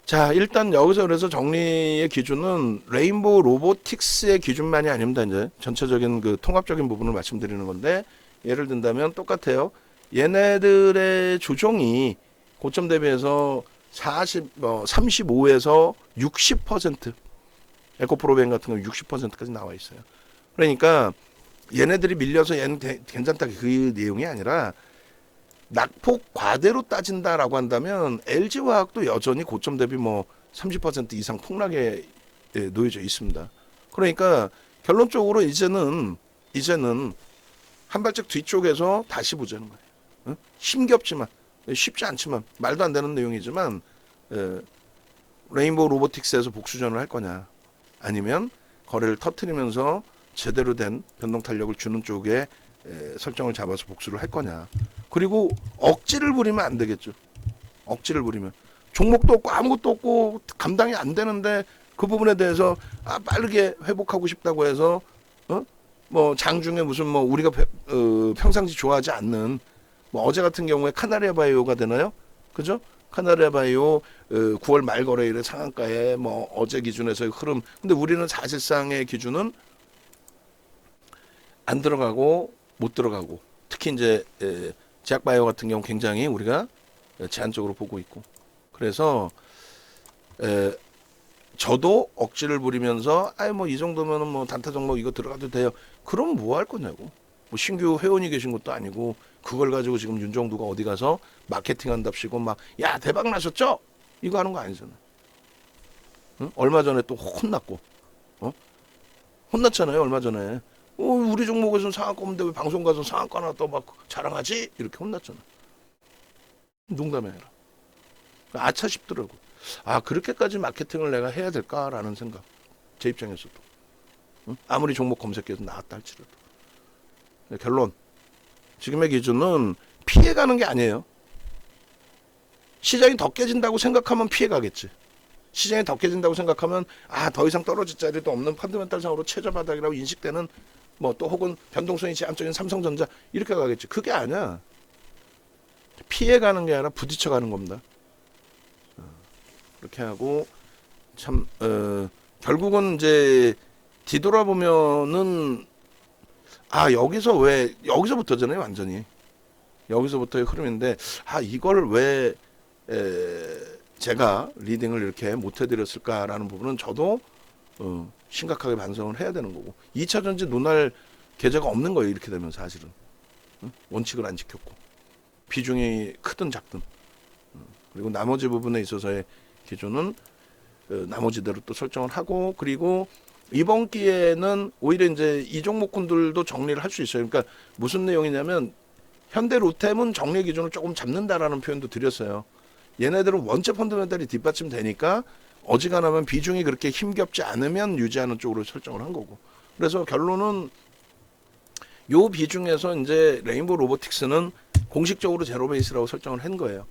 자, 일단 여기서 그래서 정리의 기준은 레인보우 로보틱스의 기준만이 아닙니다. 이제 전체적인 그 통합적인 부분을 말씀드리는 건데, 예를 든다면 똑같아요. 얘네들의 조정이 고점 대비해서 35에서 60%, 에코프로벤 같은 경우 60%까지 나와 있어요. 그러니까 얘네들이 밀려서 얘는 괜찮다, 그 내용이 아니라 낙폭 과대로 따진다라고 한다면 LG화학도 여전히 고점 대비 뭐 30% 이상 폭락에 놓여져 있습니다. 그러니까 결론적으로 이제는 한 발짝 뒤쪽에서 다시 보자는 거예요. 힘겹지만, 쉽지 않지만, 말도 안 되는 내용이지만 레인보우 로보틱스에서 복수전을 할 거냐, 아니면 거래를 터트리면서 제대로 된 변동 탄력을 주는 쪽에 설정을 잡아서 복수를 할 거냐. 그리고 억지를 부리면 안 되겠죠. 억지를 부리면 종목도 없고 아무것도 없고 감당이 안 되는데 그 부분에 대해서 빠르게 회복하고 싶다고 해서 뭐 장중에 무슨 뭐 우리가 평상시 좋아하지 않는 뭐 어제 같은 경우에 카나리아 바이오가 되나요? 그죠? 카나리아 바이오 9월 말 거래일의 상한가에 뭐 어제 기준에서의 흐름. 근데 우리는 사실상의 기준은 안 들어가고 못 들어가고, 특히 이제 제약바이오 같은 경우 굉장히 우리가 제한적으로 보고 있고, 그래서 저도 억지를 부리면서 뭐 이 정도면은 뭐 단타 종목 이거 들어가도 돼요. 그럼 뭐 할 거냐고. 뭐 신규 회원이 계신 것도 아니고 그걸 가지고 지금 윤정두가 어디 가서 마케팅 한답시고 막 야 대박 나셨죠? 이거 하는 거 아니잖아요. 응? 얼마 전에 또 혼났고, 혼났잖아요. 얼마 전에. 우리 종목에서는 상한가 없는데 왜 방송 가서 상한가 하나 또 막 자랑하지? 이렇게 혼났잖아. 농담이 아니라. 아차 싶더라고. 아 그렇게까지 마케팅을 내가 해야 될까라는 생각. 제 입장에서도. 응? 아무리 종목 검색해도 나왔다 할지라도. 결론. 지금의 기준은 피해가는 게 아니에요. 시장이 더 깨진다고 생각하면 피해가겠지. 시장이 더 깨진다고 생각하면 더 이상 떨어질 자리도 없는 펀더멘탈상으로 최저 바닥이라고 인식되는 뭐 또 혹은 변동성이 제한적인 삼성전자 이렇게 가겠지. 그게 아니야. 피해가는 게 아니라 부딪혀가는 겁니다. 그렇게 하고 참 결국은 이제 뒤돌아보면은 여기서부터잖아요. 완전히 여기서부터의 흐름인데 이걸 왜 제가 리딩을 이렇게 못 해드렸을까라는 부분은 저도 심각하게 반성을 해야 되는 거고 2차 전지 논할 계좌가 없는 거예요. 이렇게 되면 사실은 원칙을 안 지켰고 비중이 크든 작든 그리고 나머지 부분에 있어서의 기준은 나머지대로 또 설정을 하고 그리고 이번 기회에는 오히려 이제 이 종목군들도 정리를 할 수 있어요. 그러니까 무슨 내용이냐면 현대로템은 정리 기준을 조금 잡는다라는 표현도 드렸어요. 얘네들은 원체 펀더멘탈이 뒷받침되니까 어지간하면 비중이 그렇게 힘겹지 않으면 유지하는 쪽으로 설정을 한 거고. 그래서 결론은 요 비중에서 이제 레인보우 로보틱스는 공식적으로 제로 베이스라고 설정을 한 거예요.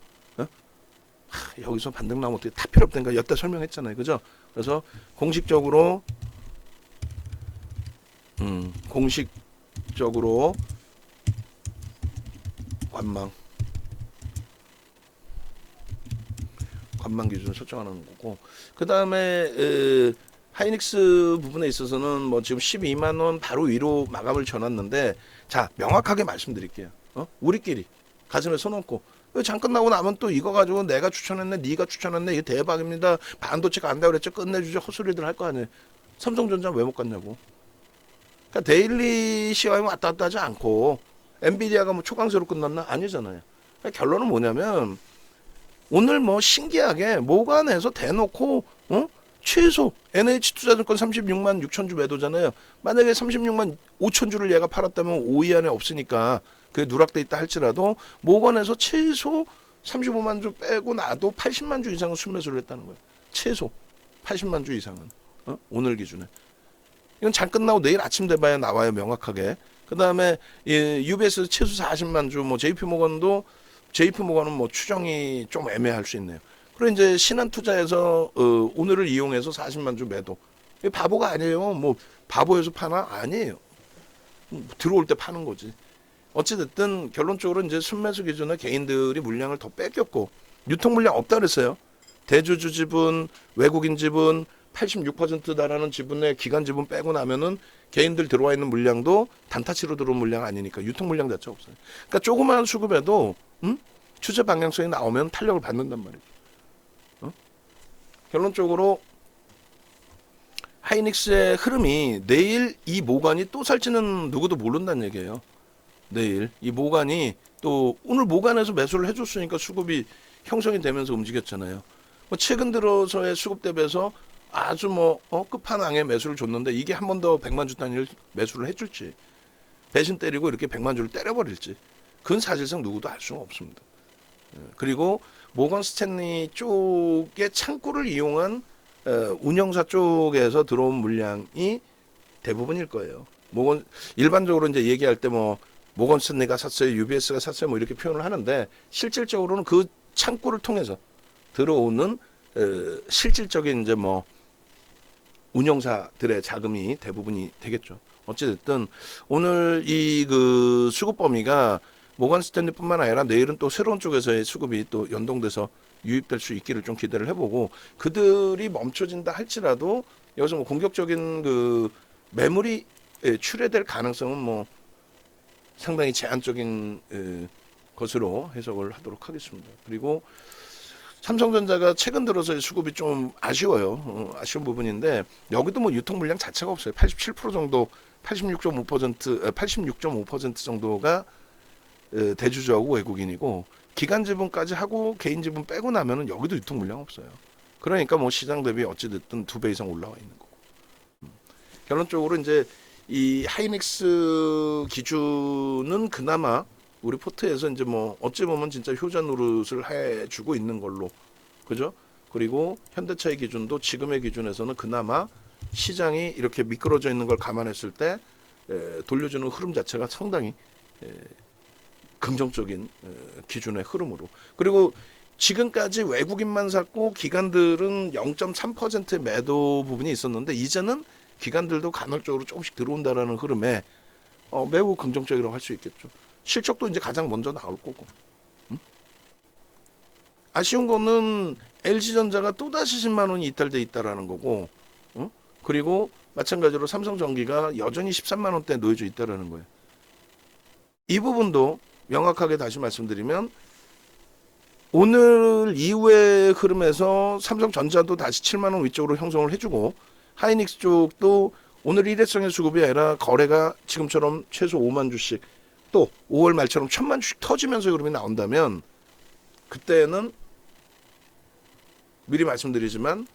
여기서 반등 나오면 어떻게 다 필요 없다니까 여태 설명했잖아요. 그죠? 그래서 공식적으로 관망 기준을 설정하는 거고 그 다음에 하이닉스 부분에 있어서는 뭐 지금 12만 원 바로 위로 마감을 전놨는데 자 명확하게 말씀드릴게요. 우리끼리 가슴에 손 얹고 잠깐 나고 나면 또 이거 가지고 내가 추천했네 네가 추천했네 이거 대박입니다. 반도체가 안다 그랬죠. 끝내주죠. 헛소리들 할 거 아니에요. 삼성전자 왜 못 갔냐고. 그러니까 데일리 시와이면 왔다 갔다 하지 않고 엔비디아가 뭐 초강세로 끝났나? 아니잖아요. 그러니까 결론은 뭐냐면 오늘 뭐 신기하게 모간에서 대놓고 최소 NH투자증권 36만 6천 주 매도잖아요. 만약에 36만 5천 주를 얘가 팔았다면 5위 안에 없으니까 그게 누락돼 있다 할지라도 모간에서 최소 35만 주 빼고 나도 80만 주 이상은 순매수를 했다는 거예요. 최소 80만 주 이상은 오늘 기준에. 이건 잘 끝나고 내일 아침 돼봐야 나와요 명확하게. 그 다음에 UBS 최소 40만 주, 뭐 JP모건은 뭐 추정이 좀 애매할 수 있네요. 그리고 이제 신한투자에서 오늘을 이용해서 40만 주 매도. 바보가 아니에요. 뭐 바보에서 파나? 아니에요. 들어올 때 파는 거지. 어찌됐든 결론적으로 이제 순매수 기준에 개인들이 물량을 더 뺏겼고 유통 물량 없다 그랬어요. 대주주 지분, 외국인 지분 86%다라는 지분에 기관 지분 빼고 나면은 개인들 들어와 있는 물량도 단타치로 들어온 물량 아니니까 유통 물량 자체가 없어요. 그러니까 조그마한 수급에도 추세 방향성이 나오면 탄력을 받는단 말이죠. 결론적으로 하이닉스의 흐름이 내일 이 모간이 또 살지는 누구도 모른다는 얘기예요. 내일 이 모간이 또 오늘 모간에서 매수를 해줬으니까 수급이 형성이 되면서 움직였잖아요. 뭐 최근 들어서의 수급 대비해서 아주 끝판왕에 매수를 줬는데 이게 한 번 더 100만 주 단위를 매수를 해줄지 배신 때리고 이렇게 100만 주를 때려버릴지 그건 사실상 누구도 알 수가 없습니다. 그리고 모건 스탠리 쪽의 창구를 이용한 운영사 쪽에서 들어온 물량이 대부분일 거예요. 일반적으로 이제 얘기할 때 모건 스탠리가 샀어요, UBS가 샀어요, 뭐 이렇게 표현을 하는데 실질적으로는 그 창구를 통해서 들어오는 실질적인 이제 운영사들의 자금이 대부분이 되겠죠. 어찌됐든 오늘 이 그 수급 범위가 모건 스탠리뿐만 아니라 내일은 또 새로운 쪽에서의 수급이 또 연동돼서 유입될 수 있기를 좀 기대를 해보고 그들이 멈춰진다 할지라도 여기서 공격적인 그 매물이 출회될 가능성은 상당히 제한적인 것으로 해석을 하도록 하겠습니다. 그리고 삼성전자가 최근 들어서의 수급이 좀 아쉬워요. 아쉬운 부분인데 여기도 유통 물량 자체가 없어요. 87% 정도, 86.5% 정도가 대주주하고 외국인이고 기관 지분까지 하고 개인 지분 빼고 나면은 여기도 유통 물량 없어요. 그러니까 시장 대비 어찌 됐든 2배 이상 올라와 있는 거고. 결론적으로 이제 이 하이닉스 기준은 그나마 우리 포트에서 이제 어찌 보면 진짜 효자 노릇을 해주고 있는 걸로, 그죠? 그리고 현대차의 기준도 지금의 기준에서는 그나마 시장이 이렇게 미끄러져 있는 걸 감안했을 때 돌려주는 흐름 자체가 상당히 긍정적인 기준의 흐름으로. 그리고 지금까지 외국인만 샀고 기관들은 0.3%의 매도 부분이 있었는데 이제는 기관들도 간헐적으로 조금씩 들어온다라는 흐름에 매우 긍정적이라고 할 수 있겠죠. 실적도 이제 가장 먼저 나올 거고. 아쉬운 거는 LG전자가 또다시 10만 원이 이탈돼 있다라는 거고, 그리고 마찬가지로 삼성전기가 여전히 13만 원대에 놓여져 있다라는 거예요. 이 부분도 명확하게 다시 말씀드리면 오늘 이후의 흐름에서 삼성전자도 다시 7만 원 위쪽으로 형성을 해주고 하이닉스 쪽도 오늘 일회성의 수급이 아니라 거래가 지금처럼 최소 5만 주씩 또 5월 말처럼 1,000만 주씩 터지면서 흐름이 나온다면 그때는 미리 말씀드리지만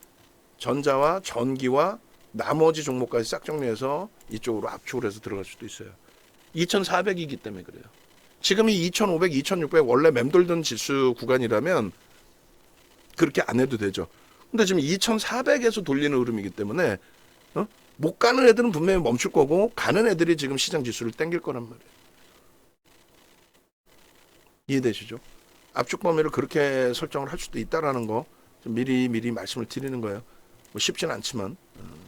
전자와 전기와 나머지 종목까지 싹 정리해서 이쪽으로 압축을 해서 들어갈 수도 있어요. 2,400이기 때문에 그래요. 지금이 2,500, 2,600 원래 맴돌던 지수 구간이라면 그렇게 안 해도 되죠. 근데 지금 2,400에서 돌리는 흐름이기 때문에 못 가는 애들은 분명히 멈출 거고 가는 애들이 지금 시장 지수를 땡길 거란 말이에요. 이해되시죠? 압축 범위를 그렇게 설정을 할 수도 있다라는 거 좀 미리 말씀을 드리는 거예요. 뭐 쉽진 않지만.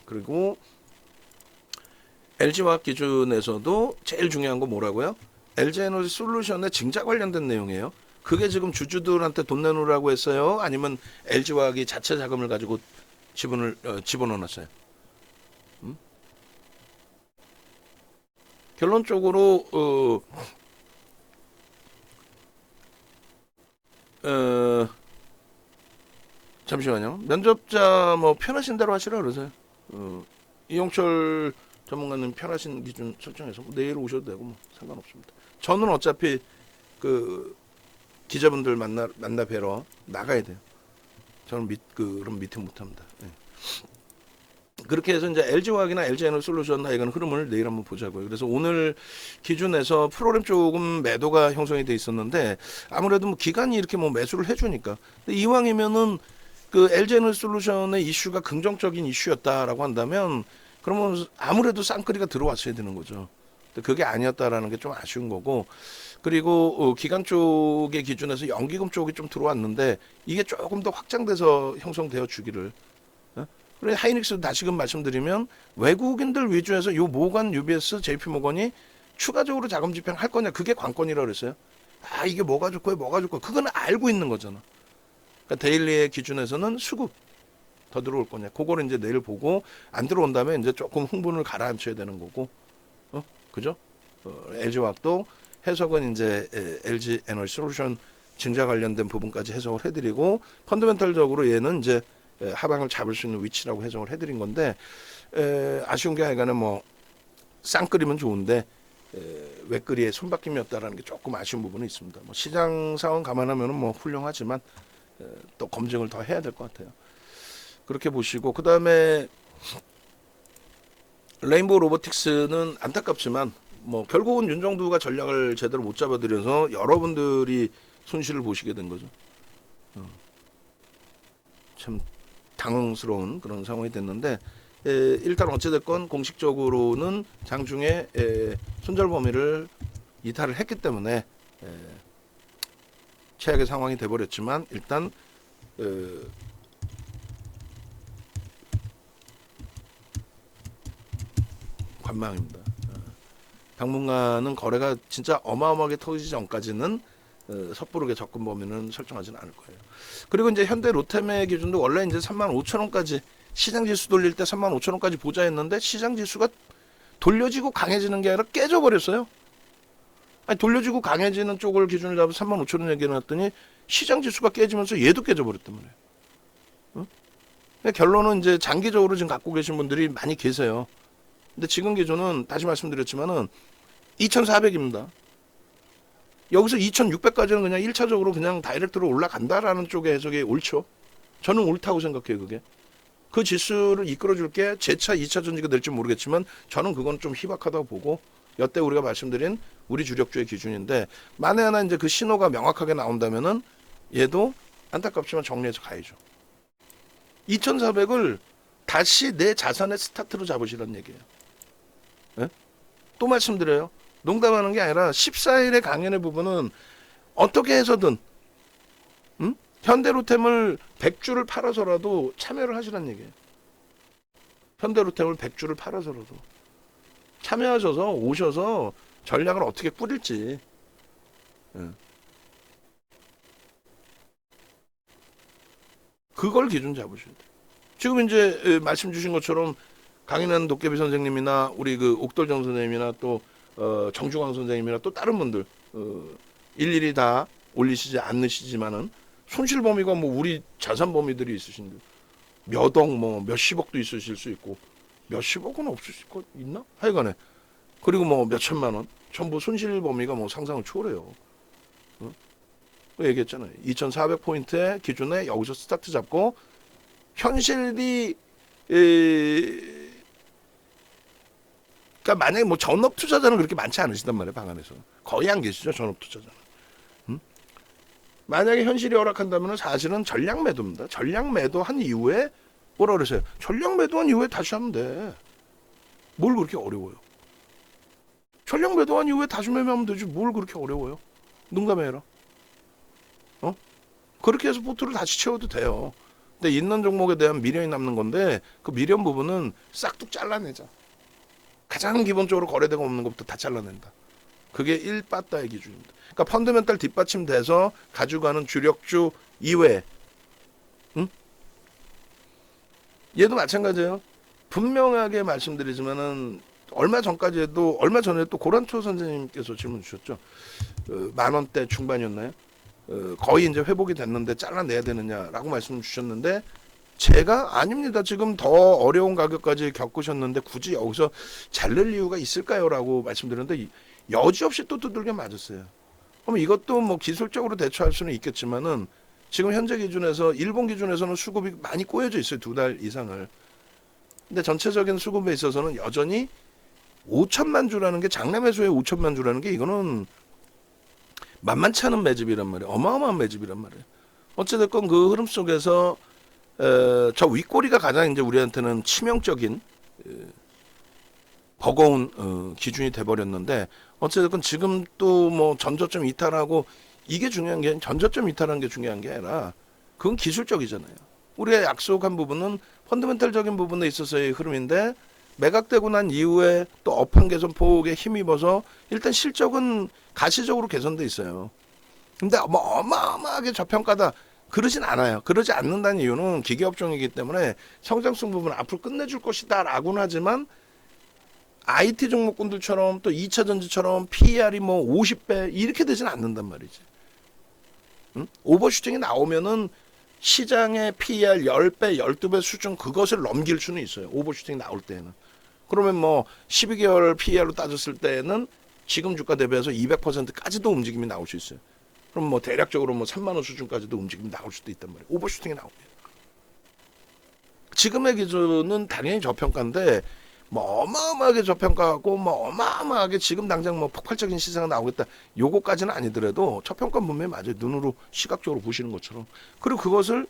그리고 LG화학 기준에서도 제일 중요한 거 뭐라고요? LG에너지 솔루션의 증자 관련된 내용이에요. 그게 지금 주주들한테 돈 내놓으라고 했어요? 아니면 LG화학이 자체 자금을 가지고 집어넣었어요? 결론적으로 잠시만요. 면접자 뭐 편하신 대로 하시라 그러세요. 이용철 전문가님 편하신 기준 설정해서 내일 오셔도 되고 뭐 상관없습니다. 저는 어차피 그 기자분들 만나 뵈러 나가야 돼요. 저는 그런 미팅 못합니다. 네. 그렇게 해서 이제 LG화학이나 LG에너지솔루션이나 이건 흐름을 내일 한번 보자고요. 그래서 오늘 기준에서 프로그램 조금 매도가 형성이 돼 있었는데 아무래도 뭐 기관이 이렇게 뭐 매수를 해주니까 근데 이왕이면은 그 LG에너지솔루션의 이슈가 긍정적인 이슈였다라고 한다면 그러면 아무래도 쌍끌이가 들어왔어야 되는 거죠. 근데 그게 아니었다라는 게 좀 아쉬운 거고 그리고 기관 쪽의 기준에서 연기금 쪽이 좀 들어왔는데 이게 조금 더 확장돼서 형성되어 주기를. 그리고 하이닉스도 다시금 말씀드리면 외국인들 위주에서 요 모건, UBS, JP모건이 추가적으로 자금 집행할 거냐 그게 관건이라고 그랬어요. 아 이게 뭐가 좋고요, 뭐가 좋고 그거는 알고 있는 거잖아. 그러니까 데일리의 기준에서는 수급 더 들어올 거냐. 그거를 이제 내일 보고 안 들어온다면 이제 조금 흥분을 가라앉혀야 되는 거고, 그죠? LG화학도 해석은 이제 LG 에너지 솔루션 증자 관련된 부분까지 해석을 해드리고 펀더멘털적으로 얘는 이제 하방을 잡을 수 있는 위치라고 해석을 해드린 건데 아쉬운 게 하여간에 뭐 쌍끌이면 좋은데 외끌이의 손바뀜이었다라는 게 조금 아쉬운 부분이 있습니다. 뭐 시장 상황 감안하면은 뭐 훌륭하지만 또 검증을 더 해야 될 것 같아요. 그렇게 보시고 그 다음에 레인보우 로보틱스는 안타깝지만 뭐 결국은 윤정두가 전략을 제대로 못 잡아들여서 여러분들이 손실을 보시게 된 거죠. 참 당황스러운 그런 상황이 됐는데 일단 어찌됐건 공식적으로는 장중에 손절 범위를 이탈을 했기 때문에 최악의 상황이 돼버렸지만 일단 관망입니다. 당분간은 거래가 진짜 어마어마하게 터지기 전까지는 섣부르게 접근 범위는 설정하지는 않을 거예요. 그리고 이제 현대 로템의 기준도 원래 이제 35,000원까지 시장 지수 돌릴 때 35,000원까지 보자 했는데 시장 지수가 돌려지고 강해지는 게 아니라 깨져버렸어요. 아니 돌려지고 강해지는 쪽을 기준을 잡아서 35,000원 얘기해놨더니 시장 지수가 깨지면서 얘도 깨져버렸단 말이에요. 결론은 이제 장기적으로 지금 갖고 계신 분들이 많이 계세요. 근데 지금 기준은 다시 말씀드렸지만은 2,400입니다. 여기서 2,600까지는 그냥 1차적으로 그냥 다이렉트로 올라간다라는 쪽의 해석이 옳죠. 저는 옳다고 생각해요, 그게. 그 지수를 이끌어줄 게 제차, 2차 전지가 될지 모르겠지만 저는 그건 좀 희박하다고 보고 여태 우리가 말씀드린 우리 주력주의 기준인데 만에 하나 이제 그 신호가 명확하게 나온다면은 얘도 안타깝지만 정리해서 가야죠. 2,400을 다시 내 자산의 스타트로 잡으시란 얘기예요. 예? 또 말씀드려요. 농담하는 게 아니라 14일의 강연의 부분은 어떻게 해서든 현대로템을 100주를 팔아서라도 참여를 하시란 얘기예요. 현대로템을 100주를 팔아서라도 참여하셔서 오셔서 전략을 어떻게 꾸릴지. 예. 그걸 기준 잡으셔야 돼요. 지금 이제 말씀 주신 것처럼 강인한 도깨비 선생님이나 우리 그 옥돌정 선생님이나 또 정중앙 선생님이나 또 다른 분들 일일이 다 올리시지 않으시지만은 손실 범위가 뭐 우리 자산 범위들이 있으신데 몇억 뭐 몇십억도 있으실 수 있고 몇십억은 없으실 거 있나? 하여간에 그리고 뭐 몇천만 원 전부 손실 범위가 뭐 상상을 초월해요. 얘기했잖아요. 2,400포인트의 기준에 여기서 스타트 잡고 현실이 그러니까 만약에 뭐 전업 투자자는 그렇게 많지 않으시단 말이에요. 방 안에서 거의 안 계시죠. 전업 투자자는. 만약에 현실이 허락한다면 사실은 전략 매도입니다. 전략 매도한 이후에 뭐라 그러세요? 전략 매도한 이후에 다시 하면 돼. 뭘 그렇게 어려워요? 전략 매도한 이후에 다시 매매하면 되지. 뭘 그렇게 어려워요? 농담해라. 그렇게 해서 포트를 다시 채워도 돼요. 근데 있는 종목에 대한 미련이 남는 건데 그 미련 부분은 싹둑 잘라내자. 가장 기본적으로 거래대가 없는 것부터 다 잘라낸다. 그게 1빠따의 기준입니다. 그러니까 펀더멘탈 뒷받침돼서 가져가는 주력주 이외에 얘도 마찬가지예요. 분명하게 말씀드리지만은 얼마 전에 또 고란초 선생님께서 질문 주셨죠. 10,000원대 중반이었나요? 거의 이제 회복이 됐는데 잘라내야 되느냐라고 말씀 주셨는데 제가 아닙니다. 지금 더 어려운 가격까지 겪으셨는데 굳이 여기서 자를 이유가 있을까요?라고 말씀드렸는데 여지없이 또 두들겨 맞았어요. 그럼 이것도 뭐 기술적으로 대처할 수는 있겠지만은 지금 현재 기준에서 일본 기준에서는 수급이 많이 꼬여져 있어요. 2달 이상을. 근데 전체적인 수급에 있어서는 여전히 5천만 주라는 게 장내 매수에 5천만 주라는 게 이거는 만만치 않은 매집이란 말이에요. 어마어마한 매집이란 말이에요. 어찌됐건 그 흐름 속에서 저 윗꼬리가 가장 이제 우리한테는 치명적인 버거운 기준이 돼버렸는데 어찌됐건 지금 또 뭐 전저점 이탈하고 이게 중요한 게 전저점 이탈하는 게 중요한 게 아니라 그건 기술적이잖아요. 우리가 약속한 부분은 펀더멘탈적인 부분에 있어서의 흐름인데 매각되고 난 이후에 또 업황 개선 폭에 힘입어서 일단 실적은 가시적으로 개선돼 있어요. 근데 뭐 어마어마하게 저평가다 그러진 않아요. 그러지 않는다는 이유는 기계업종이기 때문에 성장성 부분은 앞으로 끝내줄 것이다 라고는 하지만 IT 종목군들처럼 또 2차전지처럼 PER이 뭐 50배 이렇게 되지는 않는단 말이지. 오버슈팅이 나오면은 시장의 PER 10배, 12배 수준 그것을 넘길 수는 있어요. 오버슈팅이 나올 때는. 그러면 뭐 12개월 PER로 따졌을 때는 지금 주가 대비해서 200%까지도 움직임이 나올 수 있어요. 그럼 뭐 대략적으로 뭐 3만 원 수준까지도 움직임이 나올 수도 있단 말이에요. 오버슈팅이 나오면. 지금의 기준은 당연히 저평가인데 뭐 어마어마하게 저평가하고 뭐 어마어마하게 지금 당장 뭐 폭발적인 시세가 나오겠다. 요거까지는 아니더라도 저평가 분명히 맞아요. 눈으로 시각적으로 보시는 것처럼. 그리고 그것을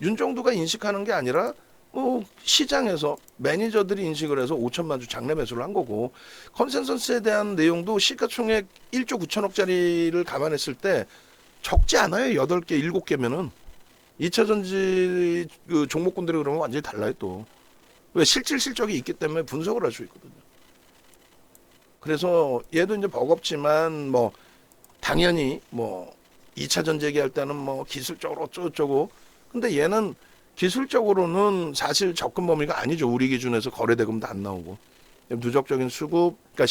윤정두가 인식하는 게 아니라 뭐 시장에서 매니저들이 인식을 해서 5천만 주 장내 매수를 한 거고 컨센서스에 대한 내용도 시가총액 1조 9천억짜리를 감안했을 때 적지 않아요. 8개, 7개면은 2차전지 그 종목군들이 그러면 완전히 달라요 또. 왜 실질적이 있기 때문에 분석을 할 수 있거든요. 그래서 얘도 이제 버겁지만 뭐 당연히 뭐 2차전지 얘기할 때는 뭐 기술적으로 어쩌고 근데 얘는 기술적으로는 사실 접근 범위가 아니죠. 우리 기준에서 거래대금도 안 나오고 누적적인 수급, 그러니까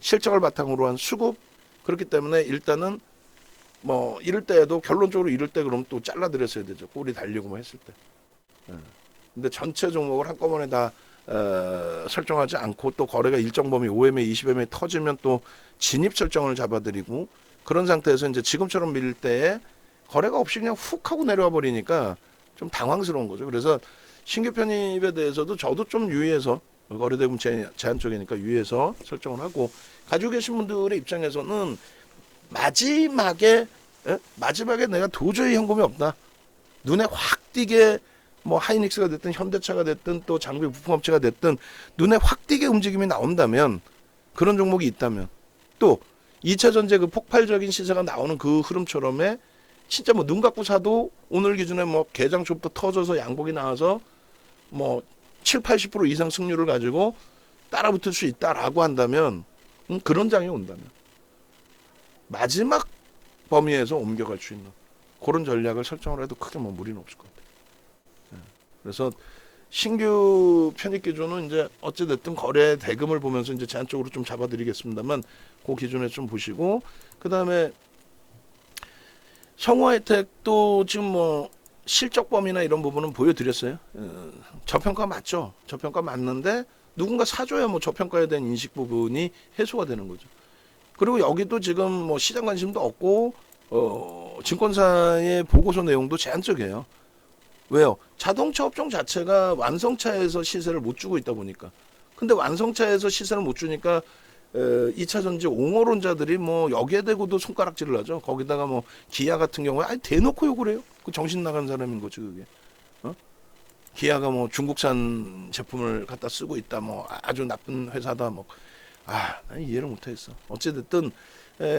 실적을 바탕으로 한 수급 그렇기 때문에 일단은 뭐 이럴 때에도 결론적으로 이럴 때 그럼 또 잘라드렸어야 되죠. 꼬리 달리고 뭐 했을 때. 근데 전체 종목을 한꺼번에 다 설정하지 않고 또 거래가 일정 범위 5MA, 20MA 터지면 또 진입 설정을 잡아드리고 그런 상태에서 이제 지금처럼 밀릴 때에 거래가 없이 그냥 훅 하고 내려와 버리니까 좀 당황스러운 거죠. 그래서 신규 편입에 대해서도 저도 좀 유의해서 거래대금 제한 쪽이니까 유의해서 설정을 하고 가지고 계신 분들의 입장에서는 마지막에 내가 도저히 현금이 없다. 눈에 확 띄게 뭐 하이닉스가 됐든 현대차가 됐든 또 장비 부품업체가 됐든 눈에 확 띄게 움직임이 나온다면, 그런 종목이 있다면, 또 2차 전지 그 폭발적인 시세가 나오는 그 흐름처럼에 진짜 뭐 눈 감고 사도 오늘 기준에 뭐 개장 초부터 터져서 양복이 나와서 뭐 7, 80% 이상 승률을 가지고 따라붙을 수 있다라고 한다면, 그런 장이 온다면 마지막 범위에서 옮겨갈 수 있는 그런 전략을 설정을 해도 크게 뭐 무리는 없을 것 같아요. 예. 그래서 신규 편입 기준은 이제 어찌됐든 거래 대금을 보면서 이제 제한적으로 좀 잡아드리겠습니다만, 그 기준에 좀 보시고, 그 다음에 성우하이텍도 지금 뭐 실적 범위나 이런 부분은 보여드렸어요. 저평가 맞죠? 저평가 맞는데 누군가 사줘야 뭐 저평가에 대한 인식 부분이 해소가 되는 거죠. 그리고 여기도 지금 뭐 시장 관심도 없고 증권사의 보고서 내용도 제한적이에요. 왜요? 자동차 업종 자체가 완성차에서 시세를 못 주고 있다 보니까. 근데 완성차에서 시세를 못 주니까 2차 전지 옹호론자들이 뭐 여기에 대고도 손가락질을 하죠. 거기다가 뭐 기아 같은 경우에 아니 대놓고 욕을 해요. 그 정신 나간 사람인 거지 그게. 기아가 뭐 중국산 제품을 갖다 쓰고 있다. 뭐 아주 나쁜 회사다. 뭐 난 이해를 못하겠어. 어찌됐든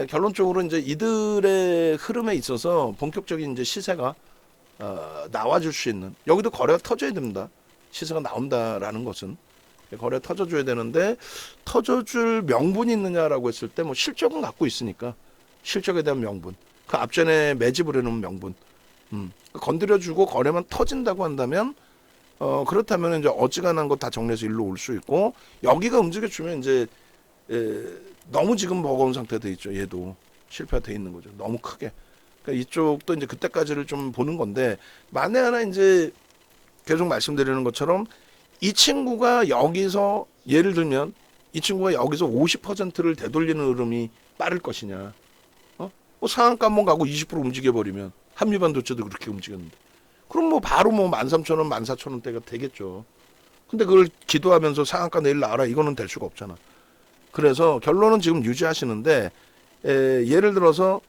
결론적으로 이제 이들의 흐름에 있어서 본격적인 이제 시세가 나와줄 수 있는, 여기도 거래가 터져야 됩니다. 시세가 나온다라는 것은 거래 터져줘야 되는데, 터져줄 명분이 있느냐라고 했을 때 뭐 실적은 갖고 있으니까 실적에 대한 명분, 그 앞전에 매집을 해놓은 명분, 건드려주고 거래만 터진다고 한다면 그렇다면 이제 어지간한 거 다 정리해서 일로 올 수 있고, 여기가 움직여주면 이제 너무 지금 버거운 상태 돼 있죠. 얘도 실패가 돼 있는 거죠. 너무 크게. 그러니까 이쪽도 이제 그때까지를 좀 보는 건데, 만에 하나 이제 계속 말씀드리는 것처럼 이 친구가 여기서 예를 들면 이 친구가 여기서 50%를 되돌리는 흐름이 빠를 것이냐. 뭐 상한가 한번 가고 20% 움직여버리면, 한미반도체도 그렇게 움직였는데, 그럼 뭐 바로 뭐 13,000원, 14,000원대가 되겠죠. 근데 그걸 기도하면서 상한가 내일 나와라, 이거는 될 수가 없잖아. 그래서 결론은 지금 유지하시는데, 예를 들어서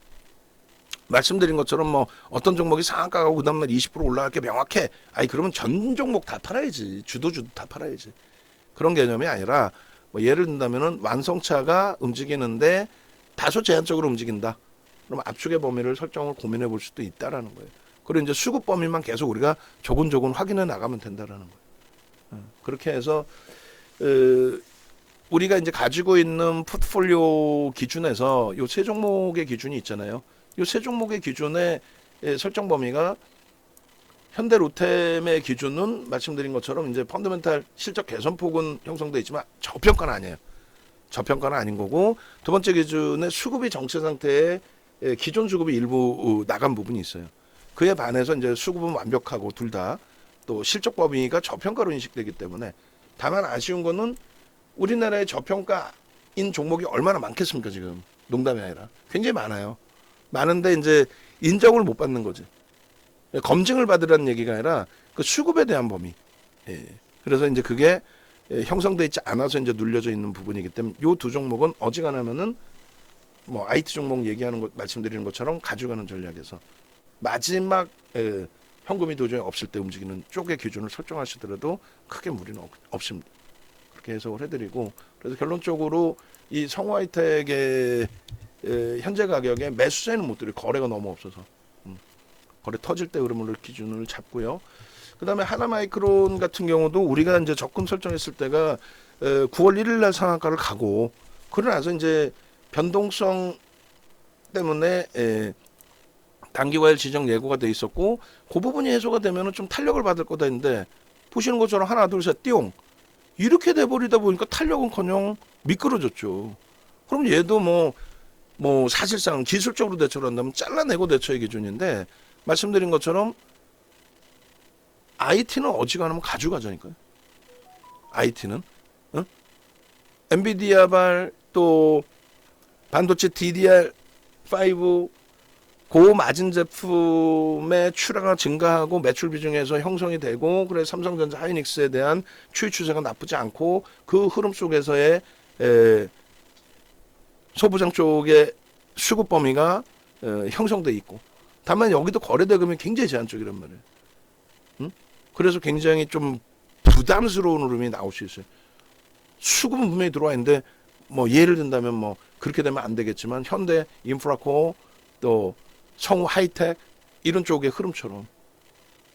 말씀드린 것처럼 뭐 어떤 종목이 상한가 가고 그 다음날 20% 올라갈 게 명확해. 그러면 전 종목 다 팔아야지. 주도 다 팔아야지. 그런 개념이 아니라 뭐 예를 든다면은 완성차가 움직이는데 다소 제한적으로 움직인다. 그럼 압축의 범위를 설정을 고민해 볼 수도 있다라는 거예요. 그리고 이제 수급 범위만 계속 우리가 조근조근 확인해 나가면 된다라는 거예요. 그렇게 해서 우리가 이제 가지고 있는 포트폴리오 기준에서 요 세 종목의 기준이 있잖아요. 요 세 종목의 기준의 설정 범위가, 현대 로템의 기준은 말씀드린 것처럼 이제 펀더멘탈 실적 개선폭은 형성돼 있지만 저평가는 아니에요. 저평가는 아닌 거고, 두 번째 기준의 수급이 정체 상태에 기존 수급이 일부 나간 부분이 있어요. 그에 반해서 이제 수급은 완벽하고 둘 다 또 실적 범위가 저평가로 인식되기 때문에, 다만 아쉬운 거는 우리나라의 저평가인 종목이 얼마나 많겠습니까 지금. 농담이 아니라 굉장히 많아요. 많은데 이제 인정을 못 받는 거지. 검증을 받으라는 얘기가 아니라 그 수급에 대한 범위. 그래서 이제 그게 형성돼 있지 않아서 이제 눌려져 있는 부분이기 때문에, 요 두 종목은 어지간하면은 뭐 IT 종목 얘기하는 것 말씀드리는 것처럼 가져가는 전략에서 마지막 현금이 도저히 없을 때 움직이는 쪽의 기준을 설정하시더라도 크게 무리는 없습니다. 그렇게 해석을 해드리고, 그래서 결론적으로 이 성우하이텍의 현재 가격에 매수세는 못 드려요. 거래가 너무 없어서. 거래 터질 때 흐름을 기준을 잡고요. 그 다음에 하나마이크론 같은 경우도 우리가 이제 접근 설정했을 때가 9월 1일 날 상한가를 가고, 그러고 나서 이제 변동성 때문에 단기과열 지정 예고가 돼 있었고, 그 부분이 해소가 되면은 좀 탄력을 받을 거다 했는데, 보시는 것처럼 하나 둘 셋 띠용 이렇게 돼버리다 보니까 탄력은커녕 미끄러졌죠. 그럼 얘도 뭐 사실상 기술적으로 대처를 한다면 잘라내고 대처의 기준인데, 말씀드린 것처럼 IT는 어지간하면 가져가자니까요. IT는 엔비디아발 또 반도체 DDR5 고마진 제품의 출하가 증가하고 매출 비중에서 형성이 되고, 그래서 삼성전자 하이닉스에 대한 추이 추세가 나쁘지 않고, 그 흐름 속에서의 소부장 쪽의 수급 범위가 형성돼 있고, 다만 여기도 거래 대금이 굉장히 제한적이란 말이에요. 그래서 굉장히 좀 부담스러운 흐름이 나올 수 있어요. 수급은 분명히 들어와 있는데 뭐 예를 든다면 뭐 그렇게 되면 안 되겠지만 현대 인프라코어 또 성우 하이텍 이런 쪽의 흐름처럼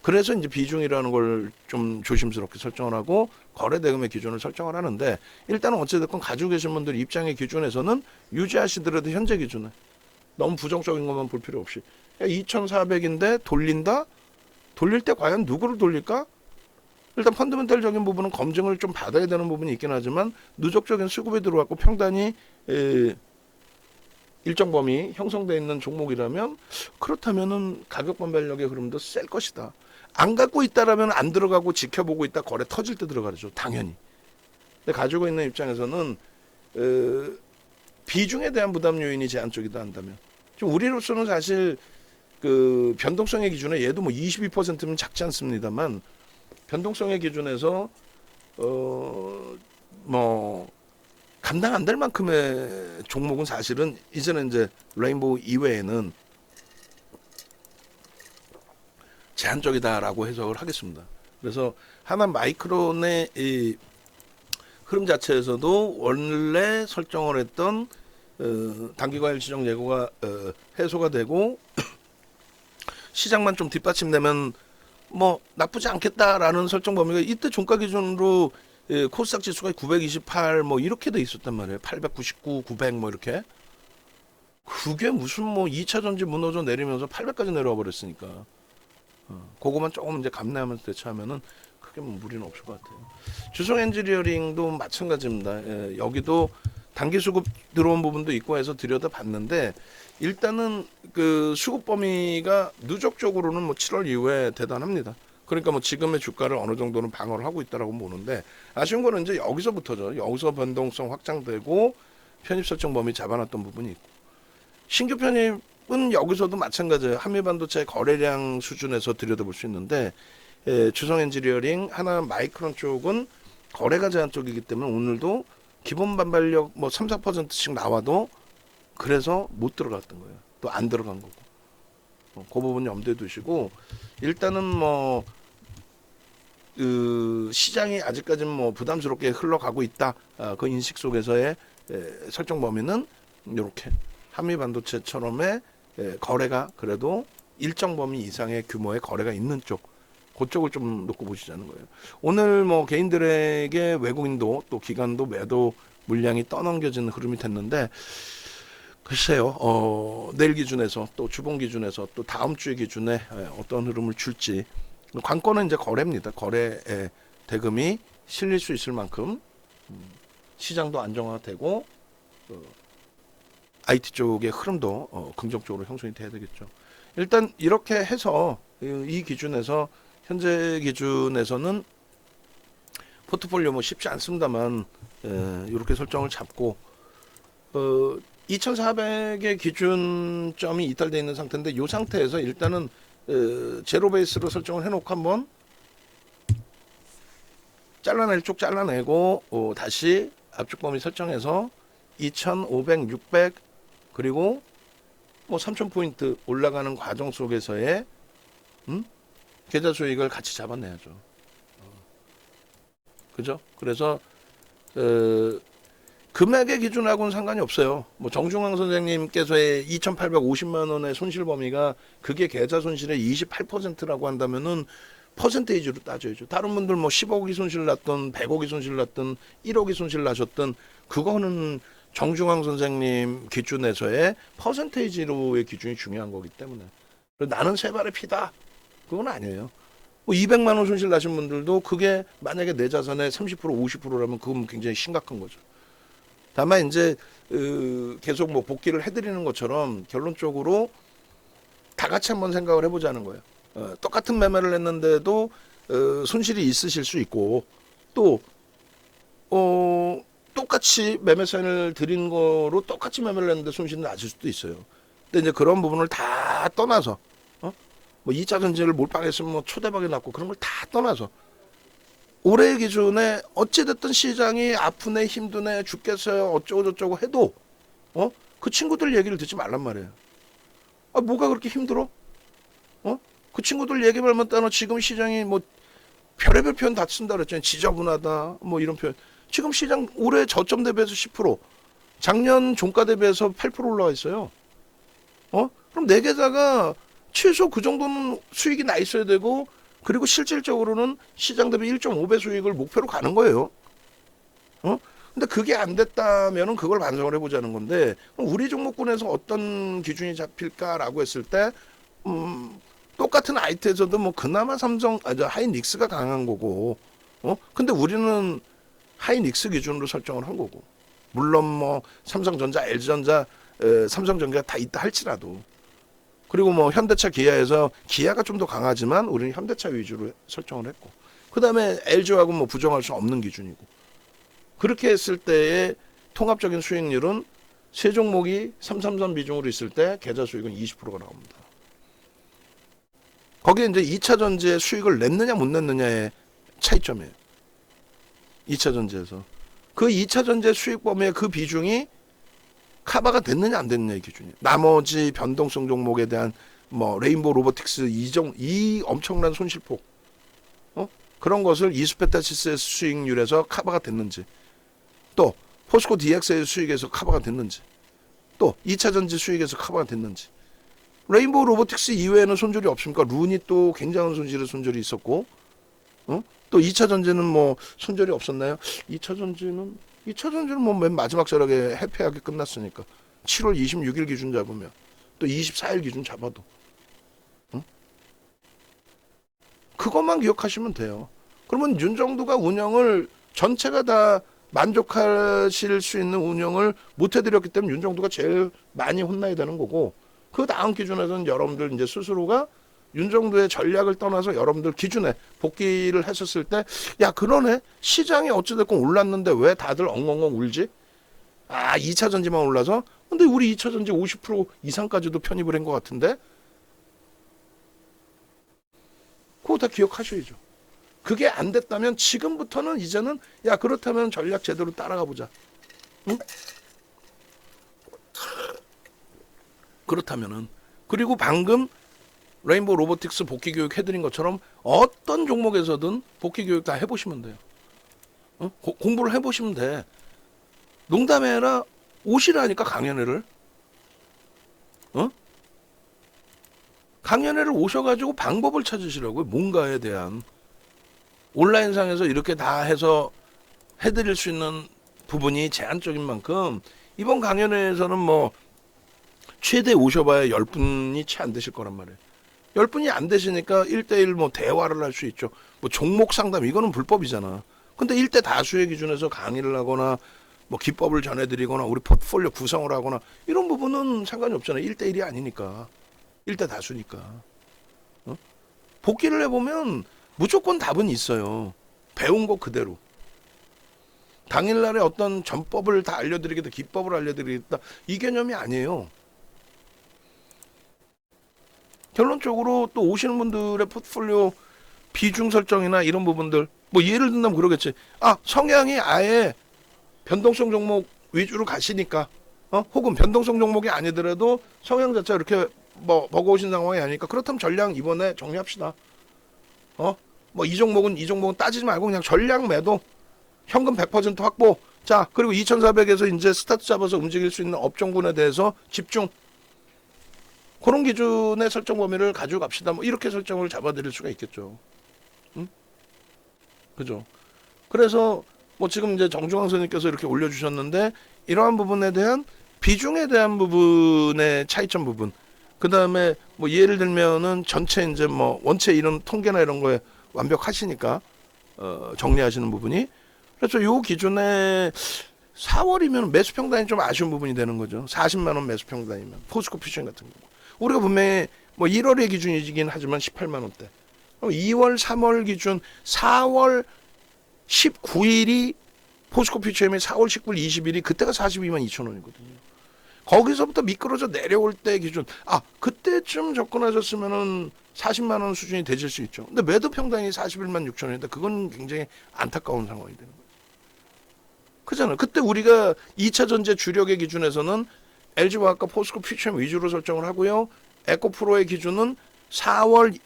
그래서 이제 비중이라는 걸 좀 조심스럽게 설정을 하고 거래 대금의 기준을 설정을 하는데 일단은 어찌됐건 가지고 계신 분들 입장의 기준에서는 유지하시더라도 현재 기준에 너무 부정적인 것만 볼 필요 없이 2,400인데 돌린다? 돌릴 때 과연 누구를 돌릴까? 일단 펀더멘털적인 부분은 검증을 좀 받아야 되는 부분이 있긴 하지만 누적적인 수급이 들어왔고 평단이 일정 범위 형성되어 있는 종목이라면 그렇다면은 가격 분별력의 흐름도 셀 것이다. 안 갖고 있다라면 안 들어가고 지켜보고 있다 거래 터질 때 들어가죠. 당연히. 근데 가지고 있는 입장에서는 비중에 대한 부담 요인이 제한 쪽이다 한다면 좀 우리로서는 사실 그 변동성의 기준에 얘도 뭐 22%면 작지 않습니다만 변동성의 기준에서 뭐 감당 안 될 만큼의 종목은 사실은 이제는 이제 레인보우 이외에는 제한적이다라고 해석을 하겠습니다. 그래서 하나 마이크론의 이 흐름 자체에서도 원래 설정을 했던 단기과열 지정 예고가 해소가 되고 시장만 좀 뒷받침되면 뭐 나쁘지 않겠다라는 설정 범위가 이때 종가 기준으로 코스닥 지수가 928 뭐 이렇게 돼 있었단 말이에요. 899, 900 뭐 이렇게. 그게 무슨 뭐 2차 전지 무너져 내리면서 800까지 내려와 버렸으니까. 그거만 조금 이제 감내하면서 대처하면은 크게 뭐 무리는 없을 것 같아요. 주성 엔지니어링도 마찬가지입니다. 여기도 단기 수급 들어온 부분도 있고 해서 들여다봤는데 일단은 그 수급 범위가 누적적으로는 뭐 7월 이후에 대단합니다. 그러니까 뭐 지금의 주가를 어느 정도는 방어를 하고 있다라고 보는데 아쉬운 거는 이제 여기서부터죠. 여기서 변동성 확장되고 편입 설정 범위 잡아놨던 부분이 있고 신규 편입은 여기서도 마찬가지예요. 한미반도체 거래량 수준에서 들여다볼 수 있는데 주성 엔지니어링 하나 마이크론 쪽은 거래가 제한 쪽이기 때문에 오늘도 기본 반발력 뭐 3, 4%씩 나와도 그래서 못 들어갔던 거예요. 또 안 들어간 거고. 그 부분 염두에 두시고 일단은 뭐 그 시장이 아직까지는 뭐 부담스럽게 흘러가고 있다. 그 인식 속에서의 설정 범위는 이렇게 한미 반도체처럼의 거래가 그래도 일정 범위 이상의 규모의 거래가 있는 쪽. 그쪽을 좀 놓고 보시자는 거예요. 오늘 뭐 개인들에게 외국인도 또 기관도 매도 물량이 떠넘겨지는 흐름이 됐는데 글쎄요. 내일 기준에서 또 주봉 기준에서 또 다음 주의 기준에 어떤 흐름을 줄지 관건은 이제 거래입니다. 거래에 대금이 실릴 수 있을 만큼 시장도 안정화되고 IT 쪽의 흐름도 긍정적으로 형성이 돼야 되겠죠. 일단 이렇게 해서 이 기준에서 현재 기준에서는 포트폴리오 뭐 쉽지 않습니다만 이렇게 설정을 잡고 2,400의 기준점이 이탈되어 있는 상태인데 이 상태에서 일단은 제로 베이스로 설정을 해놓고 한번 잘라낼 쪽 잘라내고 다시 압축 범위 설정해서 2,500, 600 그리고 뭐 3,000포인트 올라가는 과정 속에서의 계좌 수익을 같이 잡아내야죠. 그죠? 그래서 금액의 기준하고는 상관이 없어요. 뭐 정중앙 선생님께서의 2,850만 원의 손실 범위가 그게 계좌 손실의 28%라고 한다면은 퍼센테이지로 따져야죠. 다른 분들 뭐 10억이 손실 났든 100억이 손실 났든 1억이 손실 나셨든 그거는 정중앙 선생님 기준에서의 퍼센테이지로의 기준이 중요한 거기 때문에 나는 세 발의 피다. 그건 아니에요. 뭐 200만 원 손실 나신 분들도 그게 만약에 내 자산의 30% 50%라면 그건 굉장히 심각한 거죠. 다만 이제 계속 뭐 복귀를 해드리는 것처럼 결론적으로 다 같이 한번 생각을 해보자는 거예요. 똑같은 매매를 했는데도 손실이 있으실 수 있고 또 똑같이 매매 사인을 드린 거로 똑같이 매매를 했는데 손실이 나실 수도 있어요. 근데 이제 그런 부분을 다 떠나서 뭐 2차 전지를 몰빵했으면 뭐 초대박이 났고 그런 걸 다 떠나서 올해 기준에 어찌됐든 시장이 아프네 힘드네 죽겠어요 어쩌고 저쩌고 해도 그 친구들 얘기를 듣지 말란 말이에요. 뭐가 그렇게 힘들어? 그 친구들 얘기 말만 따나 지금 시장이 뭐 별의별 표현 다 쓴다 그랬잖아요. 지저분하다 뭐 이런 표현. 지금 시장 올해 저점 대비해서 10%, 작년 종가 대비해서 8% 올라와 있어요. 그럼 내 계좌가 최소 그 정도는 수익이 나 있어야 되고, 그리고 실질적으로는 시장 대비 1.5배 수익을 목표로 가는 거예요. 근데 그게 안 됐다면은 그걸 반성을 해보자는 건데, 우리 종목군에서 어떤 기준이 잡힐까라고 했을 때, 똑같은 아이트에서도 뭐 그나마 하이닉스가 강한 거고, 근데 우리는 하이닉스 기준으로 설정을 한 거고, 물론 뭐 삼성전자, LG전자, 삼성전기가 다 있다 할지라도, 그리고 뭐 현대차, 기아에서 기아가 좀 더 강하지만 우리는 현대차 위주로 설정을 했고, 그 다음에 LG하고 뭐 부정할 수 없는 기준이고, 그렇게 했을 때의 통합적인 수익률은 세 종목이 333 비중으로 있을 때 계좌 수익은 20%가 나옵니다. 거기에 이제 2차 전지의 수익을 냈느냐 못 냈느냐의 차이점이에요. 2차 전지에서. 그 2차 전지의 수익 범위의 그 비중이 커버가 됐느냐 안 됐느냐의 기준이에요. 나머지 변동성 종목에 대한 뭐 레인보우 로보틱스 이 엄청난 손실폭, 그런 것을 이스페타시스의 수익률에서 커버가 됐는지, 또 포스코 DX의 수익에서 커버가 됐는지, 또 2차 전지 수익에서 커버가 됐는지. 레인보우 로보틱스 이외에는 손절이 없습니까? 룬이 또 굉장한 손절이 있었고, 또 2차 전지는 뭐 손절이 없었나요? 2차 전지는 뭐 맨 마지막 절하게 해피하게 끝났으니까 7월 26일 기준 잡으면 또 24일 기준 잡아도 그것만 기억하시면 돼요. 그러면 윤정두가 운영을 전체가 다 만족하실 수 있는 운영을 못 해드렸기 때문에 윤정두가 제일 많이 혼나야 되는 거고, 그 다음 기준에서는 여러분들 이제 스스로가 윤정두의 전략을 떠나서 여러분들 기준에 복귀를 했었을 때, 야 그러네, 시장이 어찌됐건 올랐는데 왜 다들 엉엉엉 울지? 2차 전지만 올라서? 근데 우리 2차 전지 50% 이상까지도 편입을 한 것 같은데? 그거 다 기억하셔야죠. 그게 안 됐다면 지금부터는 이제는 야 그렇다면 전략 제대로 따라가 보자. 응? 그렇다면은, 그리고 방금 레인보우 로보틱스 복귀 교육 해드린 것처럼 어떤 종목에서든 복귀 교육 다 해보시면 돼요. 공부를 해보시면 돼. 농담해라, 오시라니까 강연회를. 강연회를 오셔가지고 방법을 찾으시라고요. 뭔가에 대한. 온라인상에서 이렇게 다 해서 해드릴 수 있는 부분이 제한적인 만큼 이번 강연회에서는 뭐 최대 오셔봐야 10분이 채 안 되실 거란 말이에요. 10분이 안 되시니까 1대1 뭐 대화를 할 수 있죠. 뭐 종목 상담 이거는 불법이잖아. 근데 1대 다수의 기준에서 강의를 하거나 뭐 기법을 전해드리거나 우리 포트폴리오 구성을 하거나 이런 부분은 상관이 없잖아요. 1대1이 아니니까. 1대 다수니까. 복귀를 해보면 무조건 답은 있어요. 배운 거 그대로. 당일날에 어떤 전법을 다 알려드리겠다, 기법을 알려드리겠다, 이 개념이 아니에요. 결론적으로 또 오시는 분들의 포트폴리오 비중 설정이나 이런 부분들, 뭐 예를 든다면 그러겠지. 성향이 아예 변동성 종목 위주로 가시니까, 혹은 변동성 종목이 아니더라도 성향 자체가 이렇게 뭐 버거우신 상황이 아니니까, 그렇다면 전량 이번에 정리합시다. 뭐 이 종목은 따지지 말고 그냥 전량 매도, 현금 100% 확보. 자, 그리고 2,400에서 이제 스타트 잡아서 움직일 수 있는 업종군에 대해서 집중. 그런 기준의 설정 범위를 가지고 갑시다. 뭐 이렇게 설정을 잡아드릴 수가 있겠죠. 그죠? 그래서 뭐 지금 이제 정중앙 선생님께서 이렇게 올려주셨는데, 이러한 부분에 대한 비중에 대한 부분의 차이점 부분. 그 다음에 뭐 예를 들면은 전체 이제 뭐 원체 이런 통계나 이런 거에 완벽하시니까 정리하시는 부분이. 그래서 요 기준에 4월이면 매수평단이 좀 아쉬운 부분이 되는 거죠. 40만 원 매수평단이면 포스코 퓨전 같은 거. 우리가 분명히 뭐 1월의 기준이긴 하지만 18만 원대. 2월, 3월 기준, 4월 19일이 포스코 퓨처엠이 4월 19일, 20일이 그때가 42만 2천 원이거든요. 거기서부터 미끄러져 내려올 때 기준, 그때쯤 접근하셨으면은 40만 원 수준이 되실 수 있죠. 근데 매도 평단이 41만 6천 원인데 그건 굉장히 안타까운 상황이 되는 거예요. 그잖아요. 그때 우리가 2차 전지 주력의 기준에서는 LG화학과 포스코 퓨처엠 위주로 설정을 하고요. 에코프로의 기준은 4월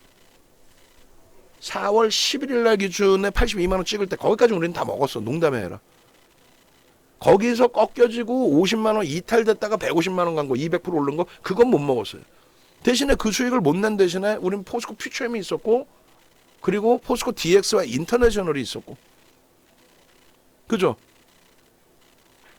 4월 11일 날 기준에 82만 원 찍을 때 거기까지 우리는 다 먹었어. 농담이 아니라. 거기서 꺾여지고 50만 원 이탈됐다가 150만 원 간 거, 200% 오른 거, 그건 못 먹었어요. 대신에 그 수익을 못 낸 대신에 우린 포스코 퓨처엠이 있었고, 그리고 포스코 DX와 인터내셔널이 있었고, 그죠?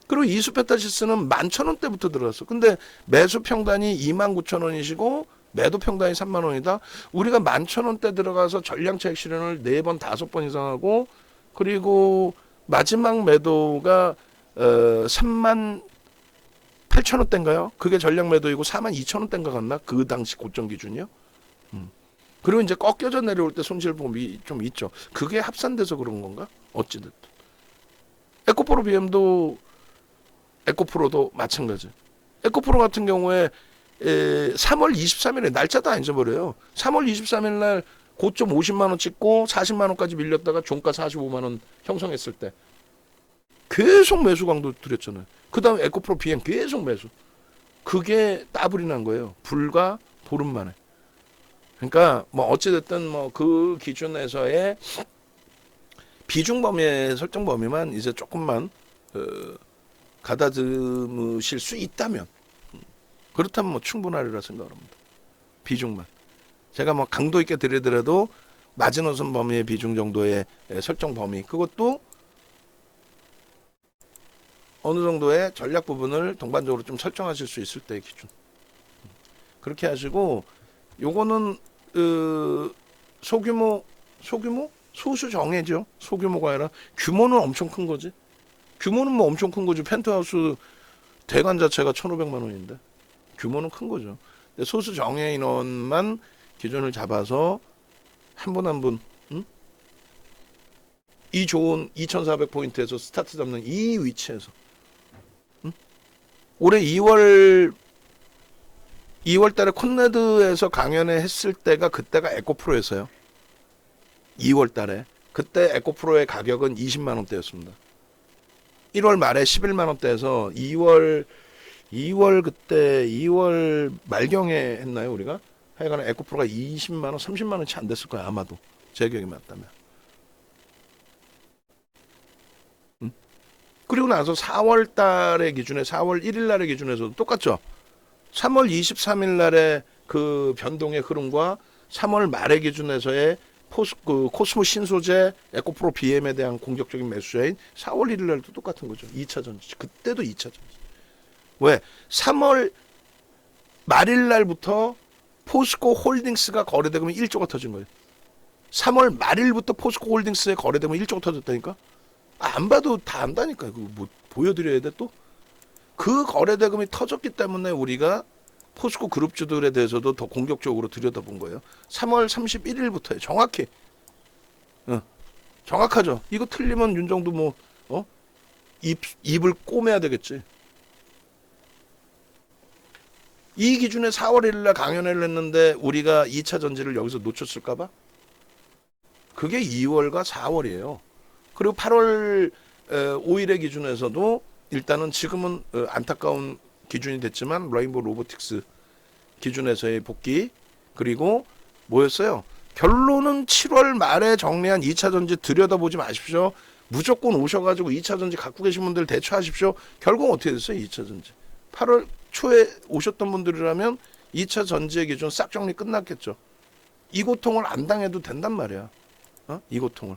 그리고 이수페타시스는 11,000원대부터 들어갔어. 근데 매수 평단이 29,000원이시고 매도 평단이 3만 원이다. 우리가 11,000원대 들어가서 전량차익 실현을 4번, 5번 이상 하고, 그리고 마지막 매도가 3만 8,000원대인가요? 그게 전량 매도이고 4만 2,000원대인가 같나? 그 당시 고점 기준이요. 그리고 이제 꺾여져 내려올 때 손실보험이 좀 있죠. 그게 합산돼서 그런 건가? 어찌됐든. 에코프로 BM도 에코프로도 마찬가지. 에코프로 같은 경우에 3월 23일에 날짜도 안 잊어버려요. 3월 23일 날 고점 50만 원 찍고 40만 원까지 밀렸다가 종가 45만 원 형성했을 때 계속 매수 강도 들였잖아요. 그 다음에 에코프로 BM 계속 매수. 그게 따블이 난 거예요. 불과 보름 만에. 그러니까 뭐 어찌됐든 뭐 그 기준에서의 비중 범위의 설정 범위만 이제 조금만 가다듬으실 수 있다면, 그렇다면 뭐 충분하리라 생각합니다. 비중만. 제가 뭐 강도 있게 드리더라도 마지노선 범위의 비중 정도의 설정 범위, 그것도 어느 정도의 전략 부분을 동반적으로 좀 설정하실 수 있을 때의 기준. 그렇게 하시고, 요거는 소규모 소수 정예죠. 소규모가 아니라 규모는 엄청 큰 거지. 규모는 뭐 엄청 큰 거죠. 펜트하우스 대관 자체가 1,500만 원인데 규모는 큰 거죠. 소수 정예 인원만 기준을 잡아서 한 분 한 분, 이 좋은 2,400포인트에서 스타트 잡는 이 위치에서, 올해 2월 달에 콘레드에서 강연회 했을 때가, 그때가 에코프로였어요. 2월 달에. 그때 에코프로의 가격은 20만 원대였습니다. 1월 말에 11만 원대에서 2월 말경에 했나요, 우리가? 하여간에 에코프로가 20만 원, 30만 원치 안 됐을 거야, 아마도. 제 기억이 맞다면. 그리고 나서 4월 달의 기준에, 4월 1일 날의 기준에서도 똑같죠. 3월 23일 날의 그 변동의 흐름과 3월 말의 기준에서의 코스모 신소재 에코프로 BM에 대한 공격적인 매수자인 4월 1일 날도 똑같은 거죠. 2차 전지. 그때도 2차 전지. 왜? 3월 말일 날부터 포스코 홀딩스가 거래대금이 1조가 터진 거예요. 3월 말일부터 포스코 홀딩스의 거래대금이 1조가 터졌다니까? 안 봐도 다 안다니까. 그거 뭐 보여드려야 돼 또? 그 거래대금이 터졌기 때문에 우리가 포스코 그룹주들에 대해서도 더 공격적으로 들여다본 거예요. 3월 31일부터예요. 정확히. 정확하죠. 이거 틀리면 윤정도 뭐 입을 꼬매야 되겠지. 이 기준에 4월 1일 날 강연회를 했는데 우리가 2차 전지를 여기서 놓쳤을까 봐? 그게 2월과 4월이에요. 그리고 8월 5일의 기준에서도 일단은 지금은 안타까운 기준이 됐지만 레인보우 로보틱스 기준에서의 복귀, 그리고 뭐였어요? 결론은 7월 말에 정리한 2차 전지 들여다보지 마십시오. 무조건 오셔가지고 2차 전지 갖고 계신 분들 대처하십시오. 결국 어떻게 됐어요? 2차 전지 8월 초에 오셨던 분들이라면 2차 전지의 기준 싹 정리 끝났겠죠. 이 고통을 안 당해도 된단 말이야. 이 고통을.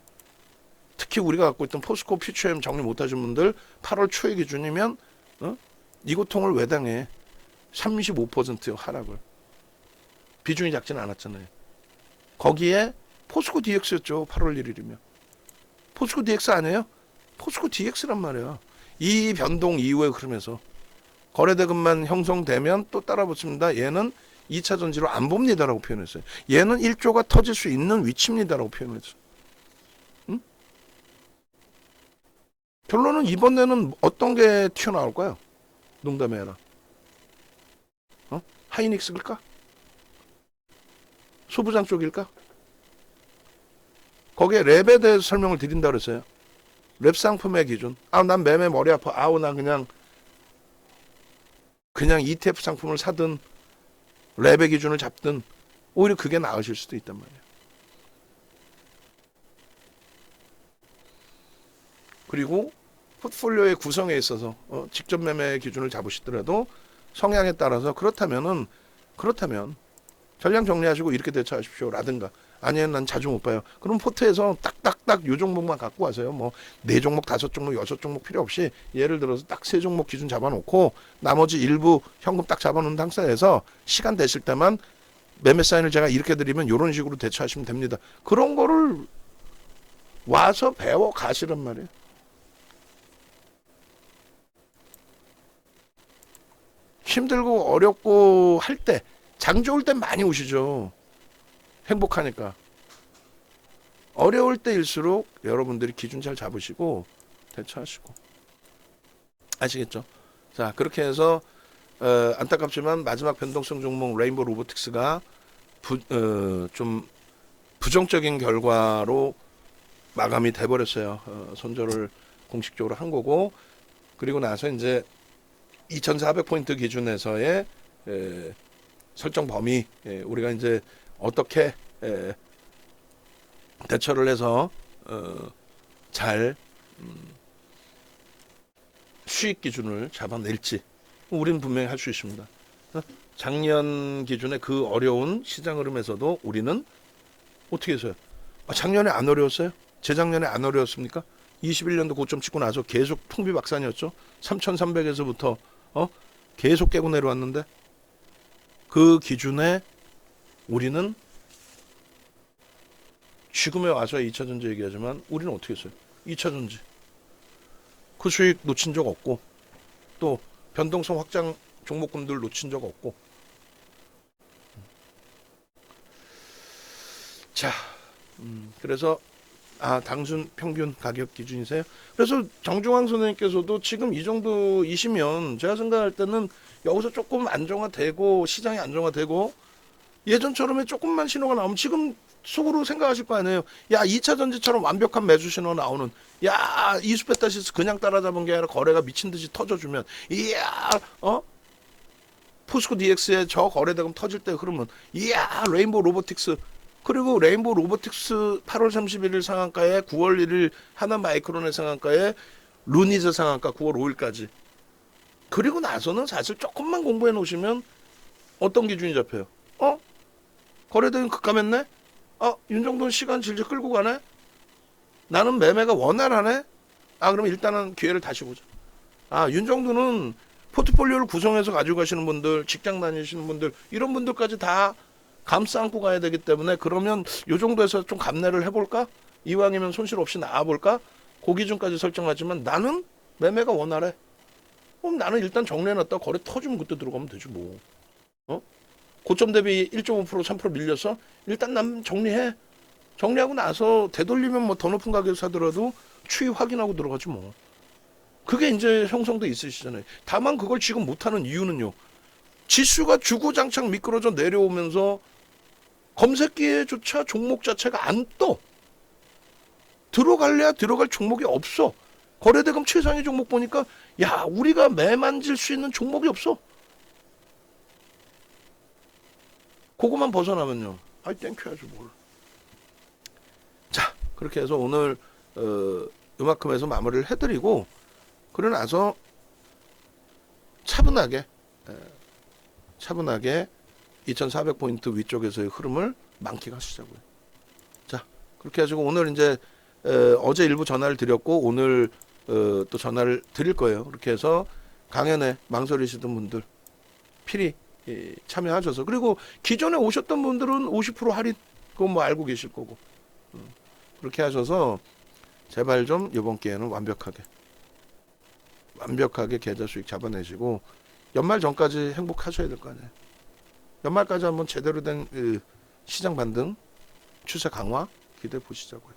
특히 우리가 갖고 있던 포스코 퓨처엠 정리 못하신 분들 8월 초의 기준이면 이 고통을 왜 당해? 35% 하락을. 비중이 작지는 않았잖아요. 거기에 포스코 DX였죠. 8월 1일이면. 포스코 DX 아니에요? 포스코 DX란 말이야. 이 변동 이후에 흐름에서 거래대금만 형성되면 또 따라붙습니다. 얘는 2차 전지로 안 봅니다라고 표현했어요. 얘는 1조가 터질 수 있는 위치입니다라고 표현했어요. 결론은 이번에는 어떤 게 튀어나올까요? 농담이 아니라. 하이닉스일까? 소부장 쪽일까? 거기에 랩에 대해서 설명을 드린다 그랬어요. 랩 상품의 기준. 난 매매 머리 아파. 나 그냥 ETF 상품을 사든 랩의 기준을 잡든 오히려 그게 나으실 수도 있단 말이에요. 그리고 포트폴리오의 구성에 있어서 직접 매매 기준을 잡으시더라도 성향에 따라서 그렇다면 전량 정리하시고 이렇게 대처하십시오라든가, 아니면 난 자주 못 봐요. 그럼 포트에서 딱딱딱 요 종목만 갖고 와서요. 뭐 4종목, 5종목, 6종목 필요 없이 예를 들어서 딱 3종목 기준 잡아놓고 나머지 일부 현금 딱 잡아놓은 상태에서 시간 되실 때만 매매 사인을 제가 이렇게 드리면 이런 식으로 대처하시면 됩니다. 그런 거를 와서 배워 가시란 말이에요. 힘들고 어렵고 할 때, 장 좋을 땐 많이 오시죠. 행복하니까. 어려울 때일수록 여러분들이 기준 잘 잡으시고 대처하시고. 아시겠죠? 자, 그렇게 해서 안타깝지만 마지막 변동성 종목 레인보우 로보틱스가 좀 부정적인 결과로 마감이 돼버렸어요. 손절을 공식적으로 한 거고, 그리고 나서 이제 2,400포인트 기준에서의 설정 범위, 우리가 이제 어떻게 대처를 해서 잘 수익 기준을 잡아낼지 우리는 분명히 할 수 있습니다. 작년 기준에 그 어려운 시장 흐름에서도 우리는 어떻게 했어요? 작년에 안 어려웠어요? 재작년에 안 어려웠습니까? 21년도 고점 찍고 나서 계속 풍비박산이었죠. 3,300에서부터 계속 깨고 내려왔는데, 그 기준에 우리는 지금에 와서 2차전지 얘기하지만 우리는 어떻게 했어요? 2차전지 그 수익 놓친 적 없고, 또 변동성 확장 종목군들 놓친 적 없고. 자, 그래서 당순 평균 가격 기준이세요? 그래서 정중앙 선생님께서도 지금 이 정도이시면 제가 생각할 때는 여기서 조금 안정화되고 시장이 안정화되고 예전처럼의 조금만 신호가 나오면 지금 속으로 생각하실 거 아니에요. 야, 2차 전지처럼 완벽한 매수 신호 나오는, 야, 이수페타시스 그냥 따라잡은 게 아니라 거래가 미친 듯이 터져주면, 이야, 포스코 DX의 저 거래대금 터질 때 그러면, 이야, 레인보우 로보틱스, 그리고 레인보우 로보틱스 8월 31일 상한가에 9월 1일 하나마이크론의 상한가에 루니즈 상한가 9월 5일까지. 그리고 나서는 사실 조금만 공부해 놓으시면 어떤 기준이 잡혀요? 거래대금 급감했네? 윤정도는 시간 질질 끌고 가네? 나는 매매가 원활하네? 그럼 일단은 기회를 다시 보자. 윤정도는 포트폴리오를 구성해서 가지고 가시는 분들, 직장 다니시는 분들, 이런 분들까지 다 감싸 안고 가야 되기 때문에, 그러면 요 정도에서 좀 감내를 해볼까? 이왕이면 손실 없이 나와볼까? 그 기준까지 설정하지만 나는 매매가 원활해. 그럼 나는 일단 정리해놨다 거래 터지면 그때 들어가면 되지 뭐. 고점 대비 1.5% 3% 밀려서 일단 난 정리해. 정리하고 나서 되돌리면 뭐 더 높은 가격을 사더라도 추이 확인하고 들어가지 뭐. 그게 이제 형성돼 있으시잖아요. 다만 그걸 지금 못하는 이유는요, 지수가 주구장창 미끄러져 내려오면서 검색기에조차 종목 자체가 안 떠. 들어갈래야 들어갈 종목이 없어. 거래대금 최상위 종목 보니까 야, 우리가 매만질 수 있는 종목이 없어. 그거만 벗어나면요, 땡큐 하죠 뭘. 자, 그렇게 해서 오늘 이만큼에서 마무리를 해드리고, 그러고 나서 차분하게 2,400포인트 위쪽에서의 흐름을 만끽하시자고요. 자, 그렇게 해가지고 오늘 이제 어제 일부 전화를 드렸고 오늘 또 전화를 드릴 거예요. 그렇게 해서 강연에 망설이시던 분들 필히 참여하셔서, 그리고 기존에 오셨던 분들은 50% 할인, 그건 뭐 알고 계실 거고, 그렇게 하셔서 제발 좀 이번 기회는 완벽하게 계좌 수익 잡아내시고 연말 전까지 행복하셔야 될 거 아니에요. 연말까지 한번 제대로 된 시장 반등, 추세 강화 기대해 보시자고요.